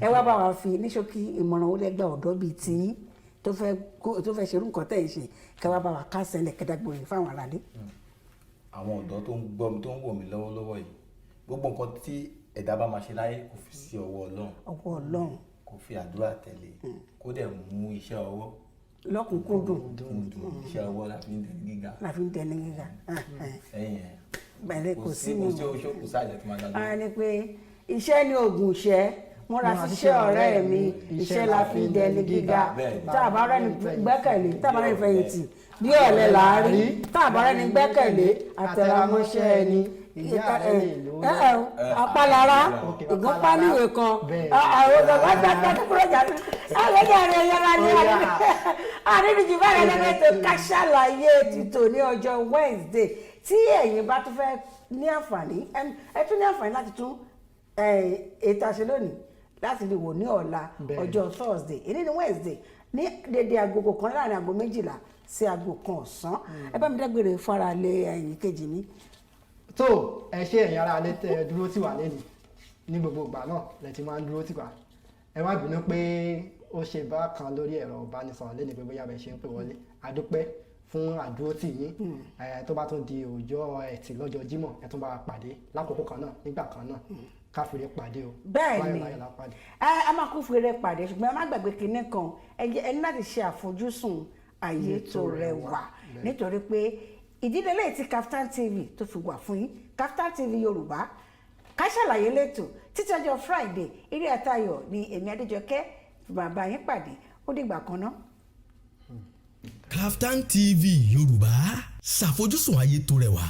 ẹ wá bá wa fi ní ṣókí ìmọ̀ràn ó lẹ́gbẹ̀ẹ́ ọ̀dọ́ bíi tiyín tó fẹ́ ṣerú nǹkan tẹ̀ ń ṣe kí wá bá wa kásẹ̀lẹ̀ kẹ́dàgbòrè fáwọn aráàlú. àwọn ọ̀dọ́ tó ń gbọ́ mi tó ń wò mí lọ́wọ́lọ́wọ́ yìí gbogbo nǹkan tí ẹ̀dá bá máa ṣe láyé kò fi sí ọwọ́ Ọlọ́run kò fi àdúrà tẹ̀lé kó dẹ̀ mú iṣẹ́ ọwọ́ lọ́kùnkúndùn iṣẹ́ ọwọ́ la fi ń dẹni gíga. ẹ̀yìn ẹ̀ bẹ̀rẹ̀ kò sí mi. kò sí oṣù kò sáàjẹ́ tó máa dájú. a ní pé iṣẹ́ ni oògùn ìṣẹ́ múra síṣẹ́ ọ̀rẹ́ mi iṣẹ́ la fi ń dẹni gíga tá a bá rẹ́ni gbẹ́kẹ̀lé tá a bá rẹ́ni fẹ̀yìntì bí ọ̀lẹ là á rí tá a bá rẹ́ni gbẹ́kẹ̀lé àtẹ̀ramọ́ṣẹ́ ẹni apálára ìgbọ́npá níwèé kan àwọn ọ̀dọ́ gbàgbà tó kúrò jáde àgbẹ̀dẹ̀ rẹ̀ yára ní àrídìjì báyìí lẹ́gbẹ̀ẹ́ tó Ká Sálàyé títò ní ọjọ́ Wednesday tí ẹ̀yin bá tún fẹ́ ní àǹfààní ẹ tún ní àǹfààní láti tún ètò àṣẹ lónìí láti lè wò ní ọ̀la ọjọ́ Thursday èyí ní Wednesday ní dédé agogo kan láàrin aago 12 sí aago 1 ọ̀sán ẹ bá mi dágbére fara lé ẹ̀yin kejì mi. tó ẹ ṣe ẹ̀yin ará alẹ́ tẹ ẹ dúró tì wá lẹ́nu ní gbogbo ìgbà náà lẹ ti máa ń dúró tì wá ẹ má bínú pé ó ṣe bákan lórí ẹ̀rọ ìbánisọ̀rọ̀ lẹ́nu pé bóyá bẹ ṣe ń pè wọlé adúpẹ́ fún àdúrótì yín tó bá tún di ọjọ́ ẹtì lọ́jọ́ Jímọ̀ ẹ tún bá wa pàdé lákòókò kan náà nígbà kan náà káfíńrẹ́ pàdé o. bẹ́ẹ̀ ni a máa kún fèrè pàdé ṣùgbọ́n ẹ má gbàgbé kinní kan ẹ ní láti ṣe àfojúsùn ayé tó rẹwà nítorí pé ìdílé lẹ́yìn tí Kaftan TV tó fi wà fún yín Kaftan TV Yorùbá Ká Sálàyé lẹ́tọ̀ títí ọjọ́ Friday eré àtayọ̀ ni èmi Adéjọkẹ́ bàbá yín pàdé ó dìgbà kan náà. Kaftan TV Yorùbá ṣàfojúsùn ayé tó rẹwà.